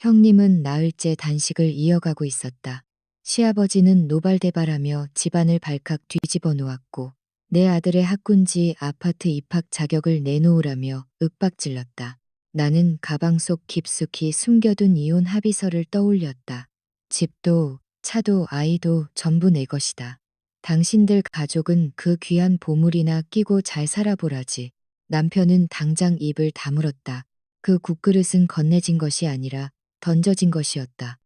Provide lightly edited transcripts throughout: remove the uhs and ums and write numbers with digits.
형님은 나흘째 단식을 이어가고 있었다. 시아버지는 노발대발하며 집안을 발칵 뒤집어 놓았고 내 아들의 학군지 아파트 입학 자격을 내놓으라며 윽박질렀다. 나는 가방 속 깊숙이 숨겨둔 이혼 합의서를 떠올렸다. 집도 차도 아이도 전부 내 것이다. 당신들 가족은 그 귀한 보물이나 끼고 잘 살아보라지. 남편은 당장 입을 다물었다. 그 국그릇은 건네진 것이 아니라 던져진 것이었다.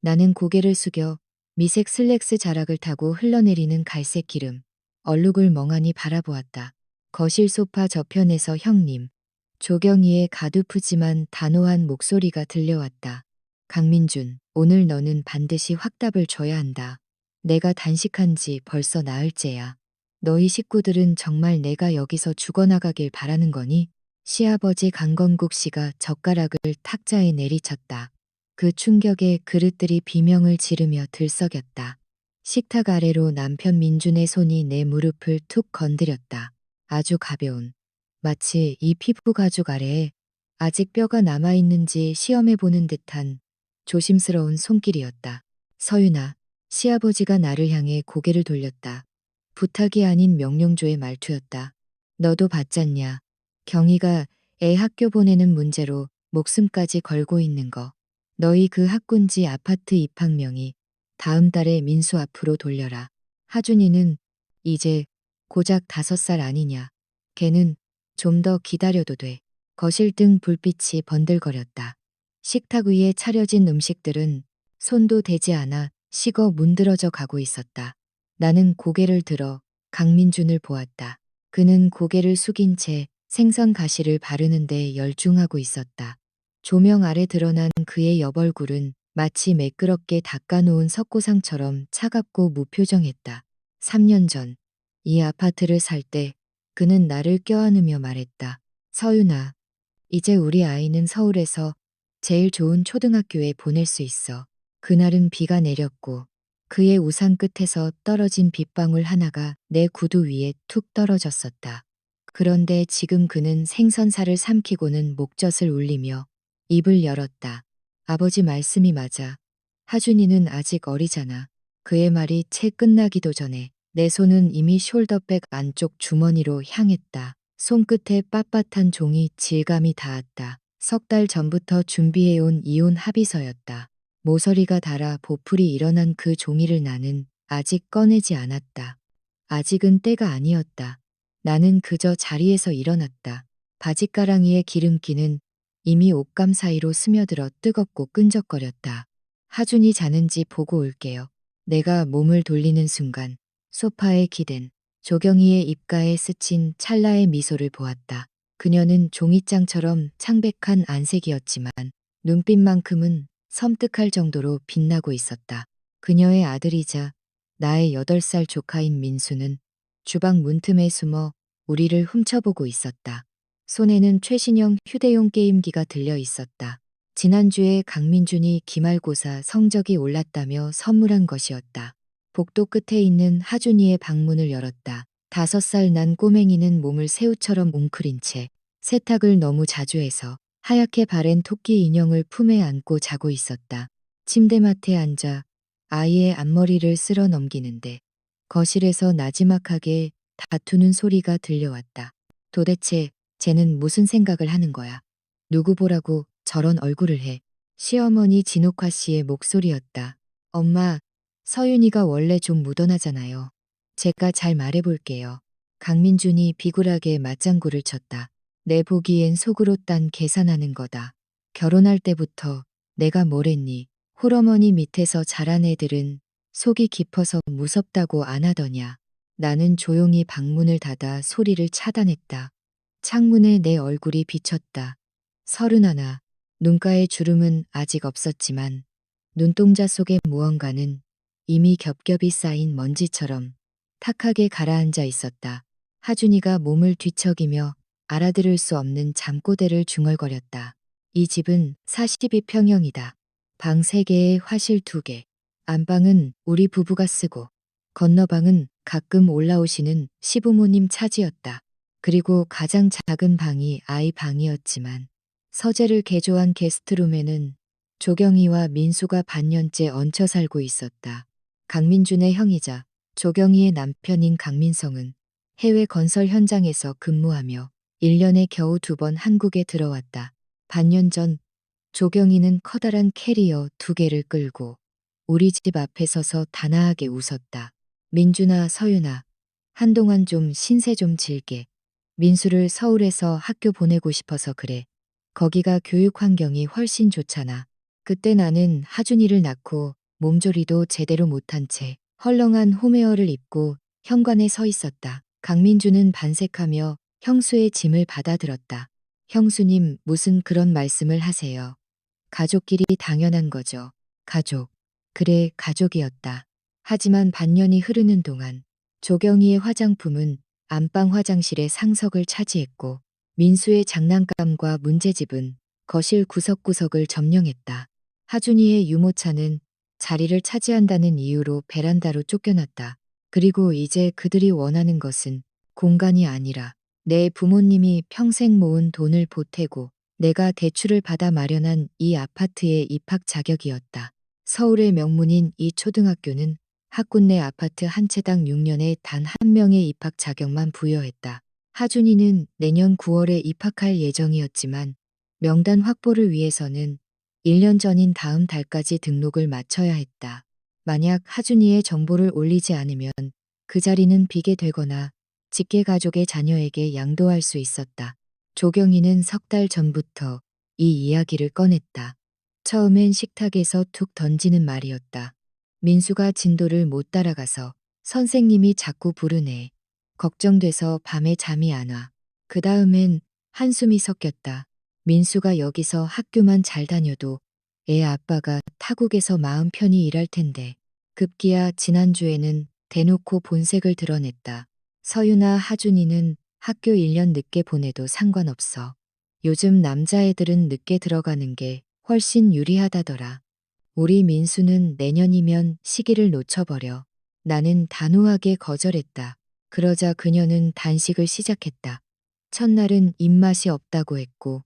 나는 고개를 숙여 미색 슬랙스 자락을 타고 흘러내리는 갈색 기름, 얼룩을 멍하니 바라보았다. 거실 소파 저편에서 형님, 조경희의 가두프지만 단호한 목소리가 들려왔다. 강민준, 오늘 너는 반드시 확답을 줘야 한다. 내가 단식한 지 벌써 나흘째야. 너희 식구들은 정말 내가 여기서 죽어나가길 바라는 거니? 시아버지 강건국 씨가 젓가락을 탁자에 내리쳤다. 그 충격에 그릇들이 비명을 지르며 들썩였다. 식탁 아래로 남편 민준의 손이 내 무릎을 툭 건드렸다. 아주 가벼운, 마치 이 피부 가죽 아래에 아직 뼈가 남아있는지 시험해보는 듯한 조심스러운 손길이었다. 서윤아, 시아버지가 나를 향해 고개를 돌렸다. 부탁이 아닌 명령조의 말투였다. 너도 봤잖냐. 경희가 애 학교 보내는 문제로 목숨까지 걸고 있는 거. 너희 그 학군지 아파트 입학명이 다음 달에 민수 앞으로 돌려라. 하준이는 이제 고작 5살 아니냐. 걔는 좀 더 기다려도 돼. 거실 등 불빛이 번들거렸다. 식탁 위에 차려진 음식들은 손도 대지 않아 식어 문드러져 가고 있었다. 나는 고개를 들어 강민준을 보았다. 그는 고개를 숙인 채 생선 가시를 바르는데 열중하고 있었다. 조명 아래 드러난 그의 옆얼굴은 마치 매끄럽게 닦아놓은 석고상처럼 차갑고 무표정했다. 3년 전, 이 아파트를 살 때 그는 나를 껴안으며 말했다. 서윤아, 이제 우리 아이는 서울에서 제일 좋은 초등학교에 보낼 수 있어. 그날은 비가 내렸고 그의 우산 끝에서 떨어진 빗방울 하나가 내 구두 위에 툭 떨어졌었다. 그런데 지금 그는 생선살을 삼키고는 목젖을 울리며 입을 열었다. 아버지 말씀이 맞아. 하준이는 아직 어리잖아. 그의 말이 채 끝나기도 전에 내 손은 이미 숄더백 안쪽 주머니로 향했다. 손끝에 빳빳한 종이 질감이 닿았다. 3달 전부터 준비해온 이혼 합의서였다. 모서리가 닳아 보풀이 일어난 그 종이를 나는 아직 꺼내지 않았다. 아직은 때가 아니었다. 나는 그저 자리에서 일어났다. 바짓가랑이의 기름기는 이미 옷감 사이로 스며들어 뜨겁고 끈적거렸다. 하준이 자는지 보고 올게요. 내가 몸을 돌리는 순간 소파에 기댄 조경희의 입가에 스친 찰나의 미소를 보았다. 그녀는 종이장처럼 창백한 안색이었지만 눈빛만큼은 섬뜩할 정도로 빛나고 있었다. 그녀의 아들이자 나의 8살 조카인 민수는 주방 문틈에 숨어 우리를 훔쳐보고 있었다. 손에는 최신형 휴대용 게임기가 들려 있었다. 지난주에 강민준이 기말고사 성적이 올랐다며 선물한 것이었다. 복도 끝에 있는 하준이의 방문을 열었다. 5살 난 꼬맹이는 몸을 새우처럼 웅크린 채 세탁을 너무 자주 해서 하얗게 바랜 토끼 인형을 품에 안고 자고 있었다. 침대맡에 앉아 아이의 앞머리를 쓸어 넘기는데 거실에서 나지막하게 다투는 소리가 들려왔다. 도대체 쟤는 무슨 생각을 하는 거야? 누구 보라고 저런 얼굴을 해. 시어머니 진옥화 씨의 목소리였다. 엄마, 서윤이가 원래 좀 무던하잖아요. 제가 잘 말해볼게요. 강민준이 비굴하게 맞장구를 쳤다. 내 보기엔 속으로 딴 계산하는 거다. 결혼할 때부터 내가 뭘 했니? 홀어머니 밑에서 자란 애들은 속이 깊어서 무섭다고 안 하더냐. 나는 조용히 방문을 닫아 소리를 차단했다. 창문에 내 얼굴이 비쳤다. 31. 눈가의 주름은 아직 없었지만 눈동자 속의 무언가는 이미 겹겹이 쌓인 먼지처럼 탁하게 가라앉아 있었다. 하준이가 몸을 뒤척이며 알아들을 수 없는 잠꼬대를 중얼거렸다. 이 집은 42평형이다. 방 3개에 화실 2개. 안방은 우리 부부가 쓰고 건너방은 가끔 올라오시는 시부모님 차지였다. 그리고 가장 작은 방이 아이 방이었지만 서재를 개조한 게스트룸에는 조경희와 민수가 반년째 얹혀 살고 있었다. 강민준의 형이자 조경희의 남편인 강민성은 해외 건설 현장에서 근무하며 1년에 겨우 2번 한국에 들어왔다. 반년 전 조경희는 커다란 캐리어 2개를 끌고 우리 집 앞에 서서 단아하게 웃었다. 민준아, 서윤아, 한동안 좀 신세 좀 질게. 민수를 서울에서 학교 보내고 싶어서 그래. 거기가 교육 환경이 훨씬 좋잖아. 그때 나는 하준이를 낳고 몸조리도 제대로 못한 채 헐렁한 홈웨어를 입고 현관에 서 있었다. 강민주는 반색하며 형수의 짐을 받아들었다. 형수님, 무슨 그런 말씀을 하세요. 가족끼리 당연한 거죠. 가족. 그래, 가족이었다. 하지만 반년이 흐르는 동안 조경희의 화장품은 안방 화장실의 상석을 차지했고 민수의 장난감과 문제집은 거실 구석구석을 점령했다. 하준이의 유모차는 자리를 차지한다는 이유로 베란다로 쫓겨났다. 그리고 이제 그들이 원하는 것은 공간이 아니라 내 부모님이 평생 모은 돈을 보태고 내가 대출을 받아 마련한 이 아파트의 입학 자격이었다. 서울의 명문인 이 초등학교는 학군 내 아파트 한 채당 6년에 단 한 명의 입학 자격만 부여했다. 하준이는 내년 9월에 입학할 예정이었지만 명단 확보를 위해서는 1년 전인 다음 달까지 등록을 마쳐야 했다. 만약 하준이의 정보를 올리지 않으면 그 자리는 비게 되거나 직계 가족의 자녀에게 양도할 수 있었다. 조경희는 3달 전부터 이 이야기를 꺼냈다. 처음엔 식탁에서 툭 던지는 말이었다. 민수가 진도를 못 따라가서 선생님이 자꾸 부르네. 걱정돼서 밤에 잠이 안 와. 그 다음엔 한숨이 섞였다. 민수가 여기서 학교만 잘 다녀도 애 아빠가 타국에서 마음 편히 일할 텐데. 급기야 지난주에는 대놓고 본색을 드러냈다. 서유나 하준이는 학교 1년 늦게 보내도 상관없어. 요즘 남자애들은 늦게 들어가는 게 훨씬 유리하다더라. 우리 민수는 내년이면 시기를 놓쳐버려. 나는 단호하게 거절했다. 그러자 그녀는 단식을 시작했다. 첫날은 입맛이 없다고 했고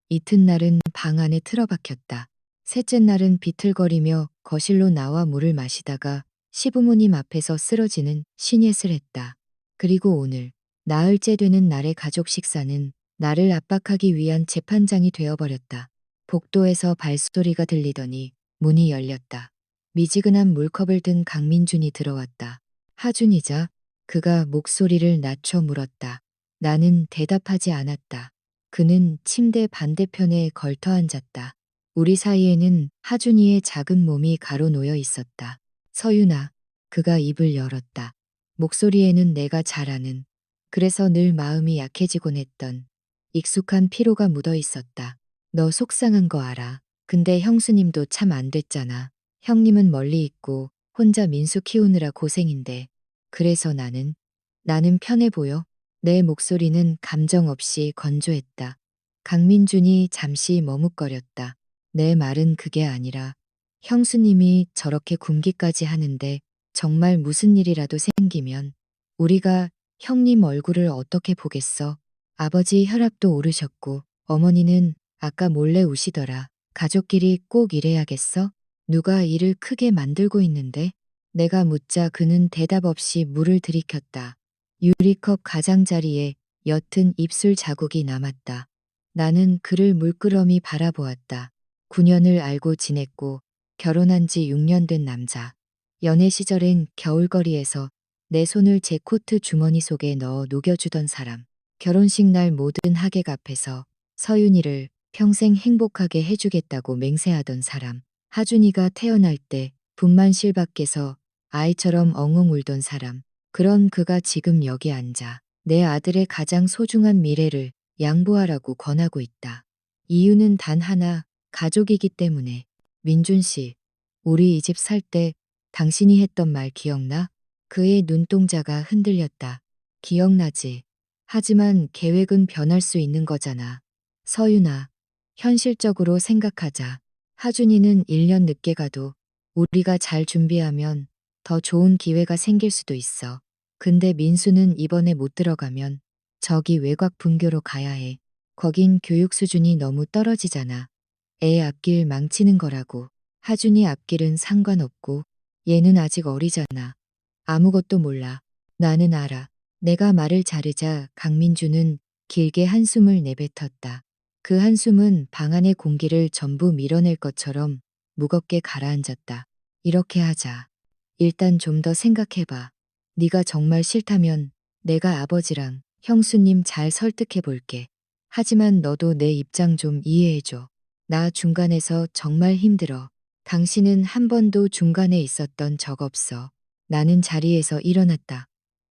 이튿날은 방 안에 틀어박혔다. 셋째 날은 비틀거리며 거실로 나와 물을 마시다가 시부모님 앞에서 쓰러지는 시녜을 했다. 그리고 오늘 나흘째 되는 날의 가족 식사는 나를 압박하기 위한 재판장이 되어버렸다. 복도에서 발소리가 들리더니 문이 열렸다. 미지근한 물컵을 든 강민준이 들어왔다. 하준이자 그가 목소리를 낮춰 물었다. 나는 대답하지 않았다. 그는 침대 반대편에 걸터 앉았다. 우리 사이에는 하준이의 작은 몸이 가로놓여 있었다. 서윤아, 그가 입을 열었다. 목소리에는 내가 잘 아는, 그래서 늘 마음이 약해지곤 했던 익숙한 피로가 묻어 있었다. 너 속상한 거 알아. 근데 형수님도 참 안 됐잖아. 형님은 멀리 있고 혼자 민수 키우느라 고생인데. 그래서 나는 편해 보여. 내 목소리는 감정 없이 건조했다. 강민준이 잠시 머뭇거렸다. 내 말은 그게 아니라 형수님이 저렇게 굶기까지 하는데 정말 무슨 일이라도 생기면 우리가 형님 얼굴을 어떻게 보겠어? 아버지 혈압도 오르셨고 어머니는 아까 몰래 우시더라. 가족끼리 꼭 이래야겠어? 누가 일을 크게 만들고 있는데? 내가 묻자 그는 대답 없이 물을 들이켰다. 유리컵 가장자리에 옅은 입술 자국이 남았다. 나는 그를 물끄러미 바라보았다. 9년을 알고 지냈고 결혼한 지 6년 된 남자. 연애 시절엔 겨울거리에서 내 손을 제 코트 주머니 속에 넣어 녹여주던 사람. 결혼식 날 모든 하객 앞에서 서윤이를 평생 행복하게 해주겠다고 맹세하던 사람. 하준이가 태어날 때 분만실 밖에서 아이처럼 엉엉 울던 사람. 그런 그가 지금 여기 앉아 내 아들의 가장 소중한 미래를 양보하라고 권하고 있다. 이유는 단 하나, 가족이기 때문에. 민준 씨, 우리 이 집 살 때 당신이 했던 말 기억나? 그의 눈동자가 흔들렸다. 기억나지. 하지만 계획은 변할 수 있는 거잖아. 서윤아, 현실적으로 생각하자. 하준이는 1년 늦게 가도 우리가 잘 준비하면 더 좋은 기회가 생길 수도 있어. 근데 민수는 이번에 못 들어가면 저기 외곽 분교로 가야 해. 거긴 교육 수준이 너무 떨어지잖아. 애 앞길 망치는 거라고. 하준이 앞길은 상관없고 얘는 아직 어리잖아. 아무것도 몰라. 나는 알아. 내가 말을 자르자 강민주는 길게 한숨을 내뱉었다. 그 한숨은 방 안의 공기를 전부 밀어낼 것처럼 무겁게 가라앉았다. 이렇게 하자. 일단 좀 더 생각해봐. 네가 정말 싫다면 내가 아버지랑 형수님 잘 설득해 볼게. 하지만 너도 내 입장 좀 이해해줘. 나 중간에서 정말 힘들어. 당신은 한 번도 중간에 있었던 적 없어. 나는 자리에서 일어났다.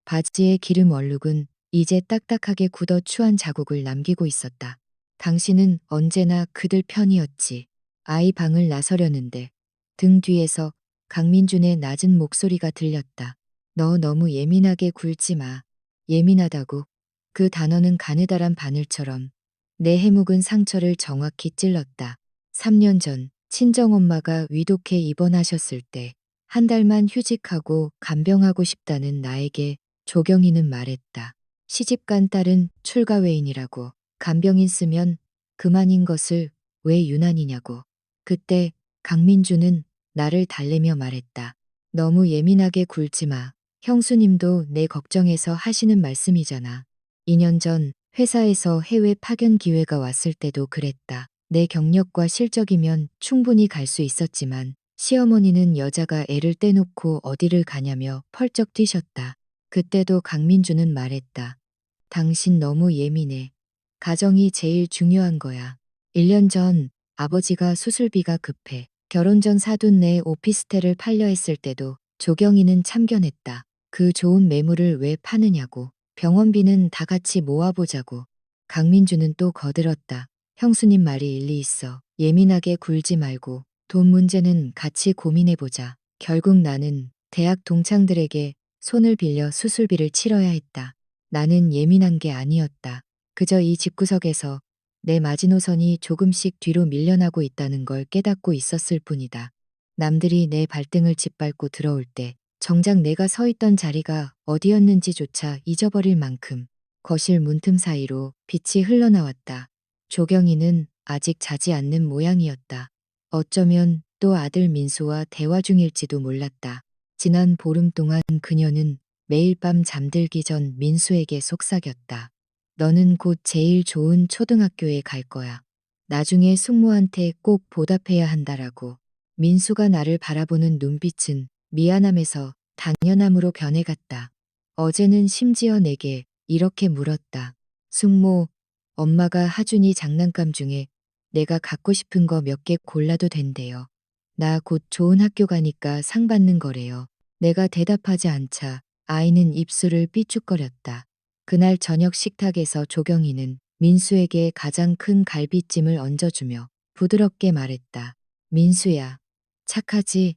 바지의 기름 얼룩은 이제 딱딱하게 굳어 추한 자국을 남기고 있었다. 당신은 언제나 그들 편이었지. 아이 방을 나서려는데 등 뒤에서 강민준의 낮은 목소리가 들렸다. 너 너무 예민하게 굴지 마. 예민하다고. 그 단어는 가느다란 바늘처럼 내 해묵은 상처를 정확히 찔렀다. 3년 전 친정엄마가 위독해 입원하셨을 때 한 달만 휴직하고 간병하고 싶다는 나에게 조경이는 말했다. 시집간 딸은 출가외인이라고. 간병인 쓰면 그만인 것을 왜 유난이냐고. 그때 강민주는 나를 달래며 말했다. 너무 예민하게 굴지 마. 형수님도 내 걱정해서 하시는 말씀이잖아. 2년 전 회사에서 해외 파견 기회가 왔을 때도 그랬다. 내 경력과 실적이면 충분히 갈 수 있었지만 시어머니는 여자가 애를 떼놓고 어디를 가냐며 펄쩍 뛰셨다. 그때도 강민주는 말했다. 당신 너무 예민해. 가정이 제일 중요한 거야. 1년 전 아버지가 수술비가 급해. 결혼 전 사둔 내 오피스텔을 팔려 했을 때도 조경이는 참견했다. 그 좋은 매물을 왜 파느냐고. 병원비는 다 같이 모아보자고. 강민주는 또 거들었다. 형수님 말이 일리 있어. 예민하게 굴지 말고 돈 문제는 같이 고민해보자. 결국 나는 대학 동창들에게 손을 빌려 수술비를 치러야 했다. 나는 예민한 게 아니었다. 그저 이 집구석에서 내 마지노선이 조금씩 뒤로 밀려나고 있다는 걸 깨닫고 있었을 뿐이다. 남들이 내 발등을 짓밟고 들어올 때 정작 내가 서 있던 자리가 어디였는지조차 잊어버릴 만큼 거실 문틈 사이로 빛이 흘러나왔다. 조경이는 아직 자지 않는 모양이었다. 어쩌면 또 아들 민수와 대화 중일지도 몰랐다. 지난 보름 동안 그녀는 매일 밤 잠들기 전 민수에게 속삭였다. 너는 곧 제일 좋은 초등학교에 갈 거야. 나중에 숙모한테 꼭 보답해야 한다라고. 민수가 나를 바라보는 눈빛은 미안함에서 당연함으로 변해갔다. 어제는 심지어 내게 이렇게 물었다. 숙모, 엄마가 하준이 장난감 중에 내가 갖고 싶은 거 몇 개 골라도 된대요. 나 곧 좋은 학교 가니까 상 받는 거래요. 내가 대답하지 않자 아이는 입술을 삐죽거렸다. 그날 저녁 식탁에서 조경이는 민수에게 가장 큰 갈비찜을 얹어주며 부드럽게 말했다. 민수야, 착하지?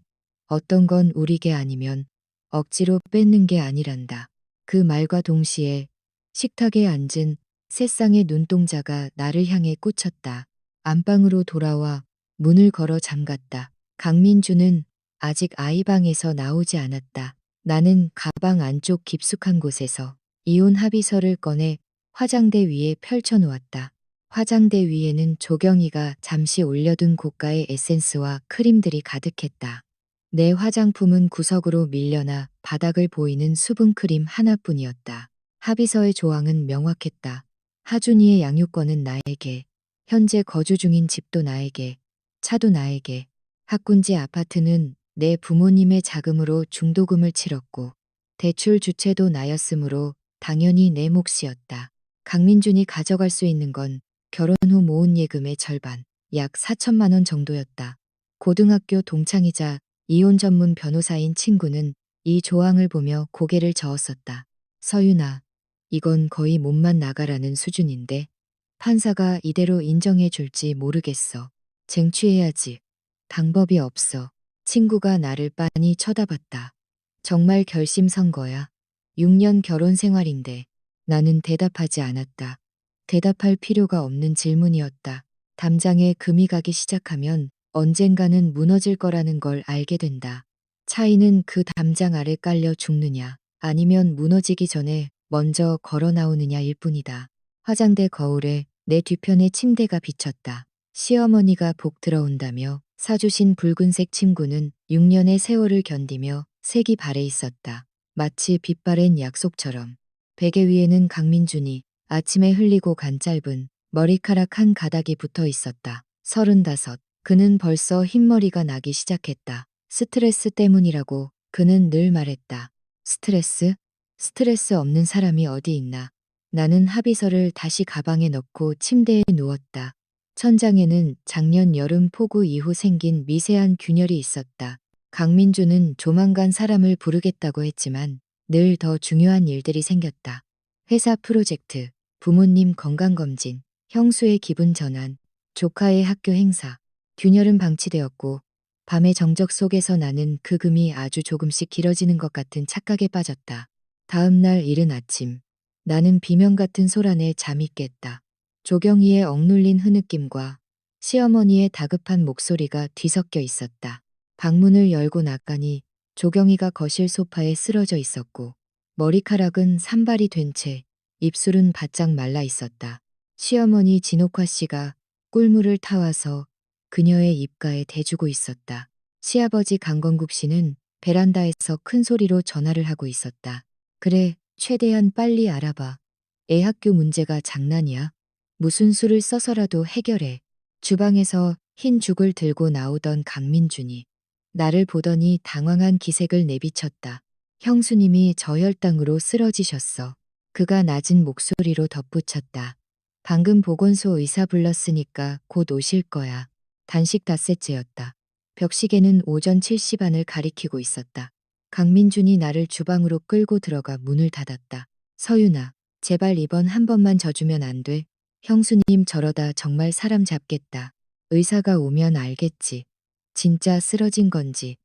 어떤 건 우리게 아니면 억지로 뺏는 게 아니란다. 그 말과 동시에 식탁에 앉은 새쌍의 눈동자가 나를 향해 꽂혔다. 안방으로 돌아와 문을 걸어 잠갔다. 강민주는 아직 아이 방에서 나오지 않았다. 나는 가방 안쪽 깊숙한 곳에서 이혼 합의서를 꺼내 화장대 위에 펼쳐놓았다. 화장대 위에는 조경이가 잠시 올려둔 고가의 에센스와 크림들이 가득했다. 내 화장품은 구석으로 밀려나 바닥을 보이는 수분크림 하나뿐이었다. 합의서의 조항은 명확했다. 하준이의 양육권은 나에게, 현재 거주 중인 집도 나에게, 차도 나에게, 학군지 아파트는 내 부모님의 자금으로 중도금을 치렀고 대출 주체도 나였으므로 당연히 내 몫이었다. 강민준이 가져갈 수 있는 건 결혼 후 모은 예금의 절반, 약 4천만 원 정도였다. 고등학교 동창이자 이혼 전문 변호사인 친구는 이 조항을 보며 고개를 저었었다. 서윤아, 이건 거의 몸만 나가라는 수준인데 판사가 이대로 인정해 줄지 모르겠어. 쟁취해야지. 방법이 없어. 친구가 나를 빤히 쳐다봤다. 정말 결심선 거야. 6년 결혼 생활인데 나는 대답하지 않았다. 대답할 필요가 없는 질문이었다. 담장에 금이 가기 시작하면 언젠가는 무너질 거라는 걸 알게 된다. 차이는 그 담장 아래 깔려 죽느냐 아니면 무너지기 전에 먼저 걸어 나오느냐일 뿐이다. 화장대 거울에 내 뒤편의 침대가 비쳤다. 시어머니가 복 들어온다며 사주신 붉은색 침구는 6년의 세월을 견디며 색이 발해 있었다. 마치 빛바랜 약속처럼. 베개 위에는 강민준이 아침에 흘리고 간 짧은 머리카락 한 가닥이 붙어 있었다. 35. 그는 벌써 흰머리가 나기 시작했다. 스트레스 때문이라고 그는 늘 말했다. 스트레스? 스트레스 없는 사람이 어디 있나. 나는 합의서를 다시 가방에 넣고 침대에 누웠다. 천장에는 작년 여름 폭우 이후 생긴 미세한 균열이 있었다. 강민주는 조만간 사람을 부르겠다고 했지만 늘 더 중요한 일들이 생겼다. 회사 프로젝트, 부모님 건강검진, 형수의 기분 전환, 조카의 학교 행사. 균열은 방치되었고 밤의 정적 속에서 나는 그 금이 아주 조금씩 길어지는 것 같은 착각에 빠졌다. 다음 날 이른 아침, 나는 비명 같은 소란에 잠이 깼다. 조경희의 억눌린 흐느낌과 시어머니의 다급한 목소리가 뒤섞여 있었다. 방문을 열고 나가니 조경희가 거실 소파에 쓰러져 있었고 머리카락은 산발이 된 채 입술은 바짝 말라 있었다. 시어머니 진옥화 씨가 꿀물을 타와서 그녀의 입가에 대주고 있었다. 시아버지 강건국 씨는 베란다에서 큰 소리로 전화를 하고 있었다. 그래, 최대한 빨리 알아봐. 애 학교 문제가 장난이야? 무슨 수를 써서라도 해결해. 주방에서 흰 죽을 들고 나오던 강민준이 나를 보더니 당황한 기색을 내비쳤다. 형수님이 저혈당으로 쓰러지셨어. 그가 낮은 목소리로 덧붙였다. 방금 보건소 의사 불렀으니까 곧 오실 거야. 단식 닷새째였다. 벽시계는 오전 7시 반을 가리키고 있었다. 강민준이 나를 주방으로 끌고 들어가 문을 닫았다. 서윤아, 제발 이번 한 번만 져주면 안 돼? 형수님 저러다 정말 사람 잡겠다. 의사가 오면 알겠지. 진짜 쓰러진 건지,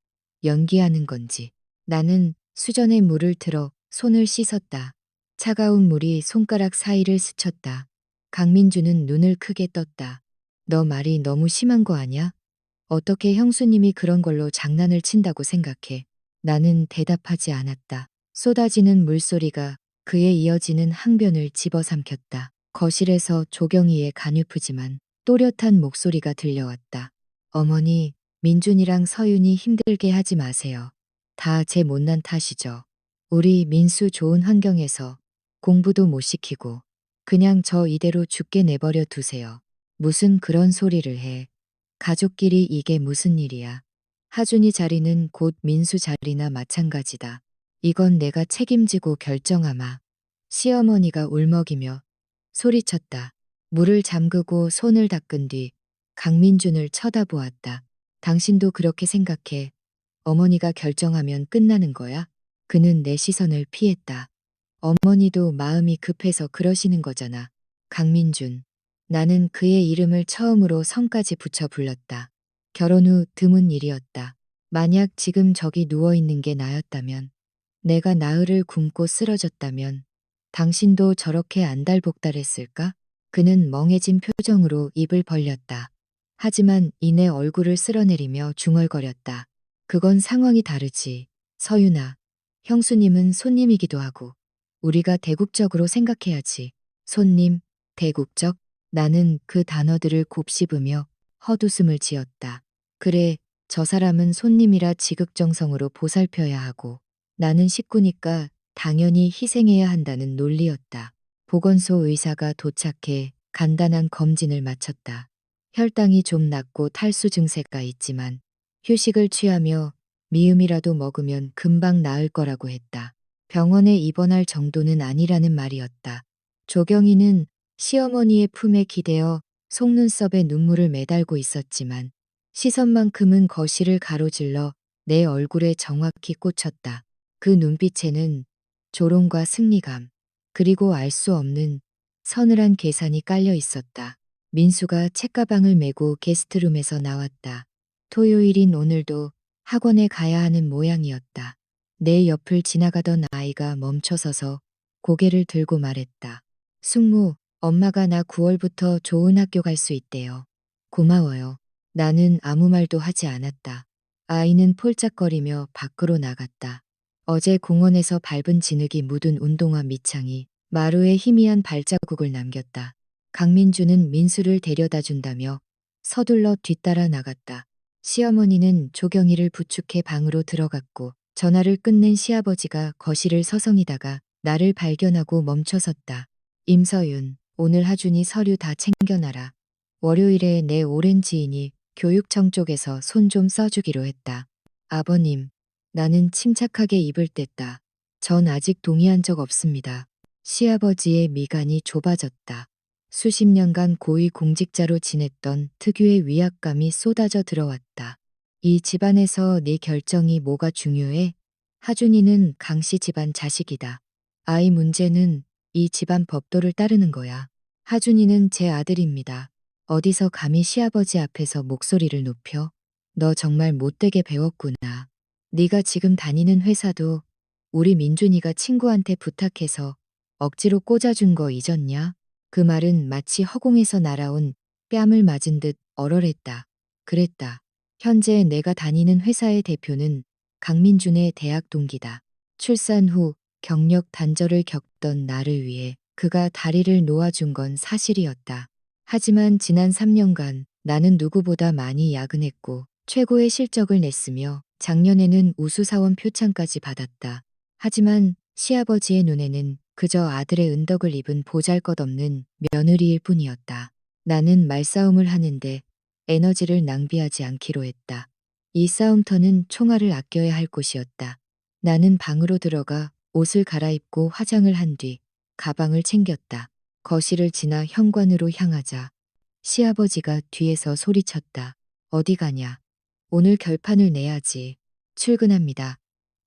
연기하는 건지. 나는 수전에 물을 틀어 손을 씻었다. 차가운 물이 손가락 사이를 스쳤다. 강민주는 눈을 크게 떴다. 너 말이 너무 심한 거 아냐? 어떻게 형수님이 그런 걸로 장난을 친다고 생각해? 나는 대답하지 않았다. 쏟아지는 물소리가 그에 이어지는 항변을 집어삼켰다. 거실에서 조경희의 가냘프지만 또렷한 목소리가 들려왔다. 어머니, 민준이랑 서윤이 힘들게 하지 마세요. 다 제 못난 탓이죠. 우리 민수 좋은 환경에서 공부도 못 시키고 그냥 저 이대로 죽게 내버려 두세요. 무슨 그런 소리를 해. 가족끼리 이게 무슨 일이야. 하준이 자리는 곧 민수 자리나 마찬가지다. 이건 내가 책임지고 결정하마. 시어머니가 울먹이며 소리쳤다. 물을 잠그고 손을 닦은 뒤 강민준을 쳐다보았다. 당신도 그렇게 생각해. 어머니가 결정하면 끝나는 거야? 그는 내 시선을 피했다. 어머니도 마음이 급해서 그러시는 거잖아. 강민준. 나는 그의 이름을 처음으로 성까지 붙여 불렀다. 결혼 후 드문 일이었다. 만약 지금 저기 누워있는 게 나였다면, 내가 나흘을 굶고 쓰러졌다면, 당신도 저렇게 안달복달했을까? 그는 멍해진 표정으로 입을 벌렸다. 하지만 이내 얼굴을 쓸어내리며 중얼거렸다. 그건 상황이 다르지. 서윤아, 형수님은 손님이기도 하고, 우리가 대국적으로 생각해야지. 손님, 대국적? 나는 그 단어들을 곱씹으며 헛웃음을 지었다. 그래, 저 사람은 손님이라 지극정성으로 보살펴야 하고, 나는 식구니까 당연히 희생해야 한다는 논리였다. 보건소 의사가 도착해 간단한 검진을 마쳤다. 혈당이 좀 낮고 탈수 증세가 있지만 휴식을 취하며 미음이라도 먹으면 금방 나을 거라고 했다. 병원에 입원할 정도는 아니라는 말이었다. 조경희는 시어머니의 품에 기대어 속눈썹에 눈물을 매달고 있었지만 시선만큼은 거실을 가로질러 내 얼굴에 정확히 꽂혔다. 그 눈빛에는 조롱과 승리감, 그리고 알 수 없는 서늘한 계산이 깔려 있었다. 민수가 책가방을 메고 게스트룸에서 나왔다. 토요일인 오늘도 학원에 가야 하는 모양이었다. 내 옆을 지나가던 아이가 멈춰서서 고개를 들고 말했다. 숙모, 엄마가 나 9월부터 좋은 학교 갈 수 있대요. 고마워요. 나는 아무 말도 하지 않았다. 아이는 폴짝거리며 밖으로 나갔다. 어제 공원에서 밟은 진흙이 묻은 운동화 밑창이 마루에 희미한 발자국을 남겼다. 강민주는 민수를 데려다 준다며 서둘러 뒤따라 나갔다. 시어머니는 조경이를 부축해 방으로 들어갔고 전화를 끝낸 시아버지가 거실을 서성이다가 나를 발견하고 멈춰섰다. 임서윤, 오늘 하준이 서류 다 챙겨놔라. 월요일에 내 오랜 지인이 교육청 쪽에서 손 좀 써주기로 했다. 아버님, 나는 침착하게 입을 뗐다. 전 아직 동의한 적 없습니다. 시아버지의 미간이 좁아졌다. 수십 년간 고위 공직자로 지냈던 특유의 위압감이 쏟아져 들어왔다. 이 집안에서 네 결정이 뭐가 중요해? 하준이는 강씨 집안 자식이다. 아이 문제는 이 집안 법도를 따르는 거야. 하준이는 제 아들입니다. 어디서 감히 시아버지 앞에서 목소리를 높여? 너 정말 못되게 배웠구나. 네가 지금 다니는 회사도 우리 민준이가 친구한테 부탁해서 억지로 꽂아준 거 잊었냐? 그 말은 마치 허공에서 날아온 뺨을 맞은 듯 얼얼했다. 그랬다. 현재 내가 다니는 회사의 대표는 강민준의 대학 동기다. 출산 후 경력 단절을 겪던 나를 위해 그가 다리를 놓아준 건 사실이었다. 하지만 지난 3년간 나는 누구보다 많이 야근했고 최고의 실적을 냈으며 작년에는 우수사원 표창까지 받았다. 하지만 시아버지의 눈에는 그저 아들의 은덕을 입은 보잘것없는 며느리일 뿐이었다. 나는 말싸움을 하는데 에너지를 낭비하지 않기로 했다. 이 싸움터는 총알을 아껴야 할 곳이었다. 나는 방으로 들어가 옷을 갈아입고 화장을 한 뒤 가방을 챙겼다. 거실을 지나 현관으로 향하자 시아버지가 뒤에서 소리쳤다. 어디 가냐? 오늘 결판을 내야지. 출근합니다.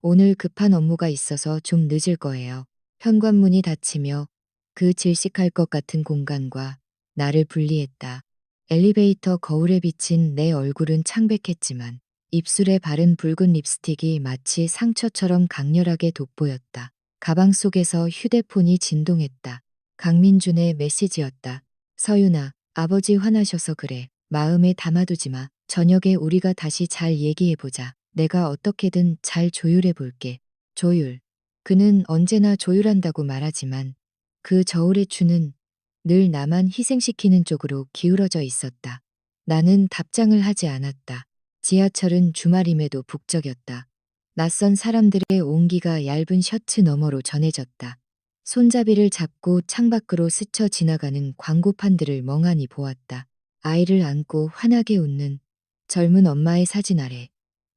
오늘 급한 업무가 있어서 좀 늦을 거예요. 현관문이 닫히며 그 질식할 것 같은 공간과 나를 분리했다. 엘리베이터 거울에 비친 내 얼굴은 창백했지만 입술에 바른 붉은 립스틱이 마치 상처처럼 강렬하게 돋보였다. 가방 속에서 휴대폰이 진동했다. 강민준의 메시지였다. 서윤아, 아버지 화나셔서 그래. 마음에 담아두지 마. 저녁에 우리가 다시 잘 얘기해보자. 내가 어떻게든 잘 조율해 볼게. 조율. 그는 언제나 조율한다고 말하지만 그 저울의 추는 늘 나만 희생시키는 쪽으로 기울어져 있었다. 나는 답장을 하지 않았다. 지하철은 주말임에도 북적였다. 낯선 사람들의 온기가 얇은 셔츠 너머로 전해졌다. 손잡이를 잡고 창밖으로 스쳐 지나가는 광고판들을 멍하니 보았다. 아이를 안고 환하게 웃는 젊은 엄마의 사진 아래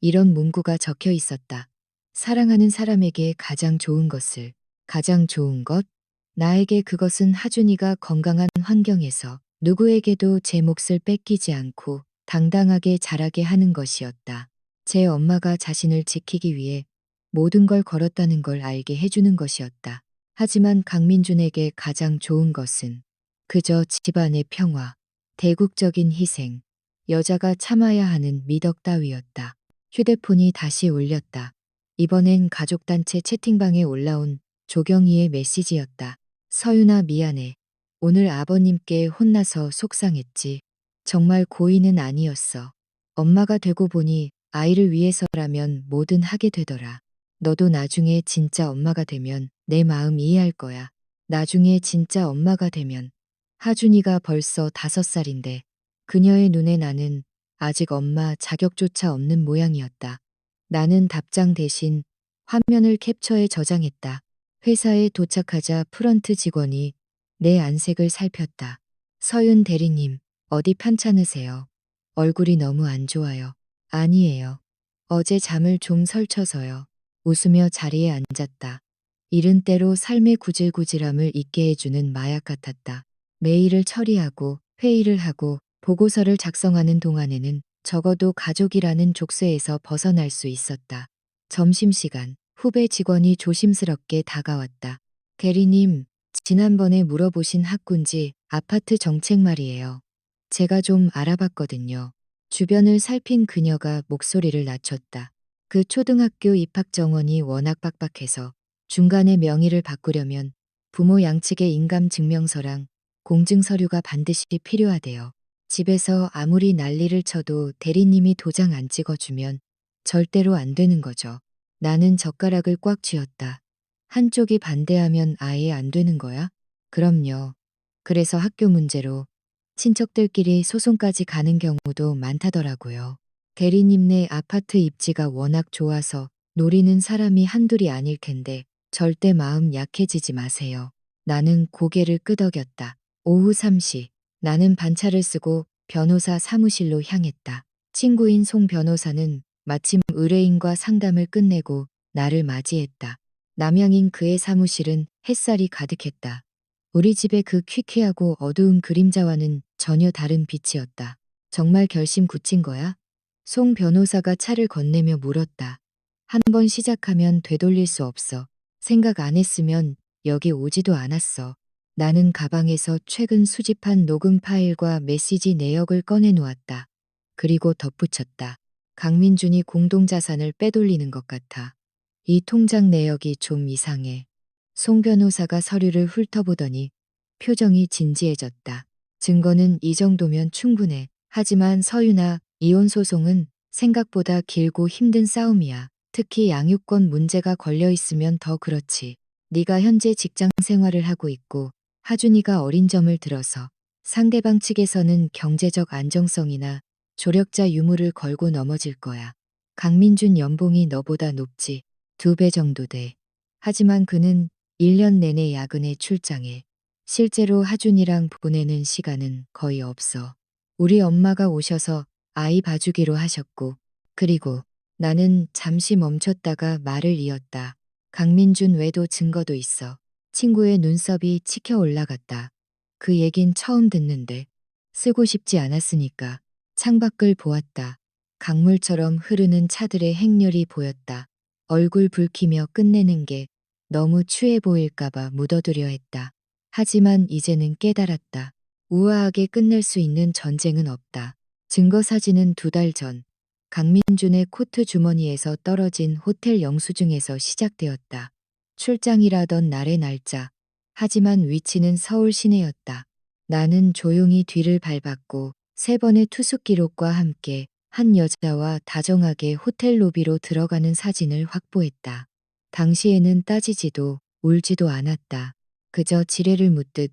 이런 문구가 적혀 있었다. 사랑하는 사람에게 가장 좋은 것을, 가장 좋은 것? 나에게 그것은 하준이가 건강한 환경에서 누구에게도 제 몫을 뺏기지 않고 당당하게 자라게 하는 것이었다. 제 엄마가 자신을 지키기 위해 모든 걸 걸었다는 걸 알게 해주는 것이었다. 하지만 강민준에게 가장 좋은 것은 그저 집안의 평화, 대국적인 희생, 여자가 참아야 하는 미덕 따위였다. 휴대폰이 다시 울렸다. 이번엔 가족단체 채팅방에 올라온 조경희의 메시지였다. 서윤아 미안해. 오늘 아버님께 혼나서 속상했지. 정말 고의는 아니었어. 엄마가 되고 보니 아이를 위해서라면 뭐든 하게 되더라. 너도 나중에 진짜 엄마가 되면 내 마음 이해할 거야. 나중에 진짜 엄마가 되면 하준이가 벌써 5살인데 그녀의 눈에 나는 아직 엄마 자격조차 없는 모양이었다. 나는 답장 대신 화면을 캡처해 저장했다. 회사에 도착하자 프런트 직원이 내 안색을 살폈다. 서윤 대리님, 어디 편찮으세요? 얼굴이 너무 안 좋아요. 아니에요. 어제 잠을 좀 설쳐서요. 웃으며 자리에 앉았다. 이른 때로 삶의 구질구질함을 잊게 해주는 마약 같았다. 메일을 처리하고 회의를 하고 보고서를 작성하는 동안에는 적어도 가족이라는 족쇄에서 벗어날 수 있었다. 점심시간, 후배 직원이 조심스럽게 다가왔다. 대리님, 지난번에 물어보신 학군지 아파트 정책 말이에요. 제가 좀 알아봤거든요. 주변을 살핀 그녀가 목소리를 낮췄다. 그 초등학교 입학 정원이 워낙 빡빡해서 중간에 명의를 바꾸려면 부모 양측의 인감 증명서랑 공증 서류가 반드시 필요하대요. 집에서 아무리 난리를 쳐도 대리님이 도장 안 찍어주면 절대로 안 되는 거죠. 나는 젓가락을 꽉 쥐었다. 한쪽이 반대하면 아예 안 되는 거야? 그럼요. 그래서 학교 문제로 친척들끼리 소송까지 가는 경우도 많다더라고요. 대리님네 아파트 입지가 워낙 좋아서 노리는 사람이 한둘이 아닐 텐데 절대 마음 약해지지 마세요. 나는 고개를 끄덕였다. 오후 3시 나는 반차를 쓰고 변호사 사무실로 향했다. 친구인 송 변호사는 마침 의뢰인과 상담을 끝내고 나를 맞이했다. 남양인 그의 사무실은 햇살이 가득했다. 우리 집의 그 퀴퀴하고 어두운 그림자와는 전혀 다른 빛이었다. 정말 결심 굳힌 거야? 송 변호사가 차를 건네며 물었다. 한 번 시작하면 되돌릴 수 없어. 생각 안 했으면 여기 오지도 않았어. 나는 가방에서 최근 수집한 녹음 파일과 메시지 내역을 꺼내 놓았다. 그리고 덧붙였다. 강민준이 공동자산을 빼돌리는 것 같아. 이 통장 내역이 좀 이상해. 송 변호사가 서류를 훑어보더니 표정이 진지해졌다. 증거는 이 정도면 충분해. 하지만 서유나 이혼 소송은 생각보다 길고 힘든 싸움이야. 특히 양육권 문제가 걸려 있으면 더 그렇지. 네가 현재 직장 생활을 하고 있고 하준이가 어린 점을 들어서 상대방 측에서는 경제적 안정성이나 조력자 유무를 걸고 넘어질 거야. 강민준 연봉이 너보다 높지. 2배 정도 돼. 하지만 그는 1년 내내 야근에 출장해. 실제로 하준이랑 보내는 시간은 거의 없어. 우리 엄마가 오셔서 아이 봐주기로 하셨고, 그리고 나는 잠시 멈췄다가 말을 이었다. 강민준 외도 증거도 있어. 친구의 눈썹이 치켜 올라갔다. 그 얘긴 처음 듣는데 쓰고 싶지 않았으니까 창밖을 보았다. 강물처럼 흐르는 차들의 행렬이 보였다. 얼굴 붉히며 끝내는 게 너무 추해 보일까봐 묻어두려 했다. 하지만 이제는 깨달았다. 우아하게 끝낼 수 있는 전쟁은 없다. 증거 사진은 2달 전 강민준의 코트 주머니에서 떨어진 호텔 영수증에서 시작되었다. 출장이라던 날의 날짜. 하지만 위치는 서울 시내였다. 나는 조용히 뒤를 밟았고 3번의 투숙 기록과 함께 한 여자와 다정하게 호텔 로비로 들어가는 사진을 확보했다. 당시에는 따지지도 울지도 않았다. 그저 지뢰를 묻듯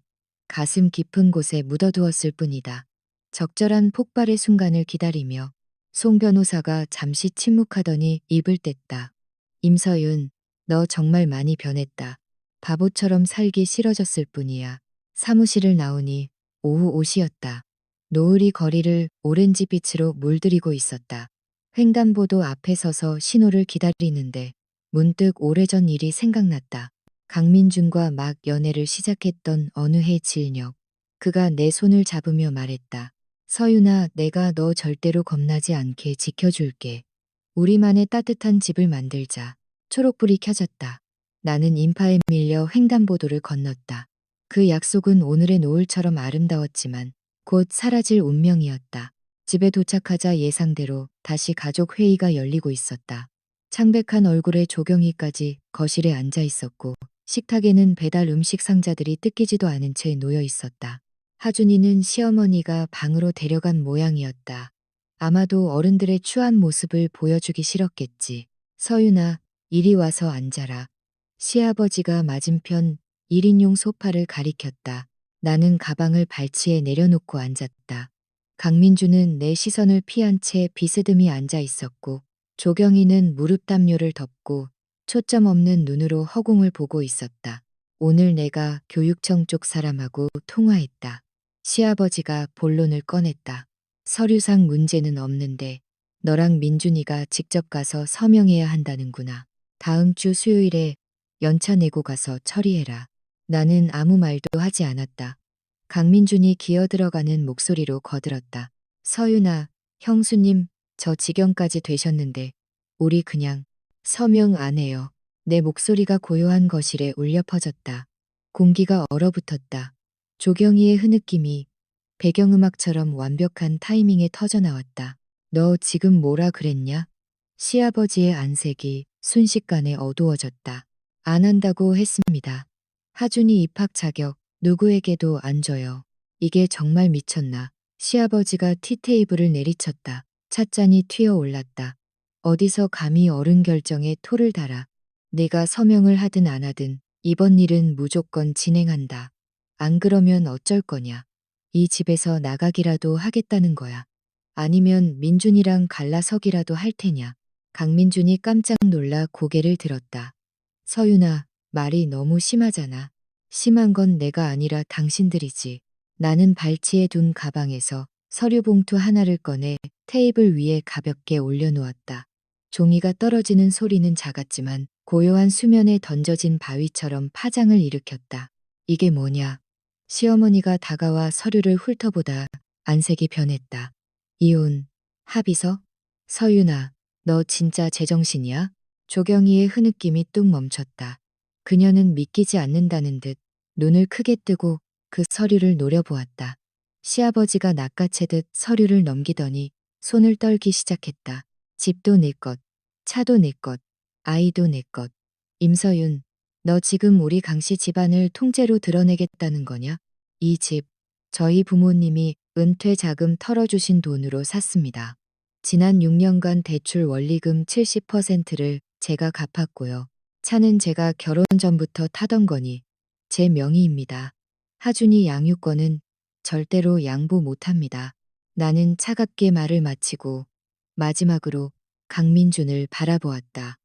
가슴 깊은 곳에 묻어두었을 뿐이다. 적절한 폭발의 순간을 기다리며 송 변호사가 잠시 침묵하더니 입을 뗐다. 임서윤, 너 정말 많이 변했다. 바보처럼 살기 싫어졌을 뿐이야. 사무실을 나오니 오후 5시였다. 노을이 거리를 오렌지빛으로 물들이고 있었다. 횡단보도 앞에 서서 신호를 기다리는데 문득 오래전 일이 생각났다. 강민준과 막 연애를 시작했던 어느 해 질녘. 그가 내 손을 잡으며 말했다. 서윤아, 내가 너 절대로 겁나지 않게 지켜줄게. 우리만의 따뜻한 집을 만들자. 초록불이 켜졌다. 나는 인파에 밀려 횡단보도를 건넜다. 그 약속은 오늘의 노을처럼 아름다웠지만 곧 사라질 운명이었다. 집에 도착하자 예상대로 다시 가족 회의가 열리고 있었다. 창백한 얼굴의 조경희까지 거실에 앉아 있었고 식탁에는 배달 음식 상자들이 뜯기지도 않은 채 놓여 있었다. 하준이는 시어머니가 방으로 데려간 모양이었다. 아마도 어른들의 추한 모습을 보여주기 싫었겠지. 서윤아, 이리 와서 앉아라. 시아버지가 맞은편 1인용 소파를 가리켰다. 나는 가방을 발치에 내려놓고 앉았다. 강민주는 내 시선을 피한 채 비스듬히 앉아 있었고 조경희는 무릎 담요를 덮고 초점 없는 눈으로 허공을 보고 있었다. 오늘 내가 교육청 쪽 사람하고 통화했다. 시아버지가 본론을 꺼냈다. 서류상 문제는 없는데 너랑 민준이가 직접 가서 서명해야 한다는구나. 다음 주 수요일에 연차 내고 가서 처리해라. 나는 아무 말도 하지 않았다. 강민준이 기어들어가는 목소리로 거들었다. 서윤아, 형수님, 저 지경까지 되셨는데 우리 그냥 서명 안 해요. 내 목소리가 고요한 거실에 울려 퍼졌다. 공기가 얼어붙었다. 조경희의 흐느낌이 배경음악처럼 완벽한 타이밍에 터져나왔다. 너 지금 뭐라 그랬냐? 시아버지의 안색이 순식간에 어두워졌다. 안 한다고 했습니다. 하준이 입학 자격 누구에게도 안 줘요. 이게 정말 미쳤나. 시아버지가 티테이블을 내리쳤다. 찻잔이 튀어 올랐다. 어디서 감히 어른 결정에 토를 달아. 내가 서명을 하든 안 하든 이번 일은 무조건 진행한다. 안 그러면 어쩔 거냐. 이 집에서 나가기라도 하겠다는 거야. 아니면 민준이랑 갈라서기라도 할 테냐. 강민준이 깜짝 놀라 고개를 들었다. 서윤아, 말이 너무 심하잖아. 심한 건 내가 아니라 당신들이지. 나는 발치에 둔 가방에서 서류 봉투 하나를 꺼내 테이블 위에 가볍게 올려놓았다. 종이가 떨어지는 소리는 작았지만 고요한 수면에 던져진 바위처럼 파장을 일으켰다. 이게 뭐냐? 시어머니가 다가와 서류를 훑어보다 안색이 변했다. 이혼, 합의서? 서윤아, 너 진짜 제정신이야? 조경희의 흐느낌이 뚝 멈췄다. 그녀는 믿기지 않는다는 듯 눈을 크게 뜨고 그 서류를 노려보았다. 시아버지가 낚아채듯 서류를 넘기더니 손을 떨기 시작했다. 집도 내 것, 차도 내 것, 아이도 내 것. 임서윤, 너 지금 우리 강씨 집안을 통째로 드러내겠다는 거냐? 이 집, 저희 부모님이 은퇴 자금 털어주신 돈으로 샀습니다. 지난 6년간 대출 원리금 70%를 제가 갚았고요. 차는 제가 결혼 전부터 타던 거니 제 명의입니다. 하준이 양육권은 절대로 양보 못합니다. 나는 차갑게 말을 마치고 마지막으로 강민준을 바라보았다.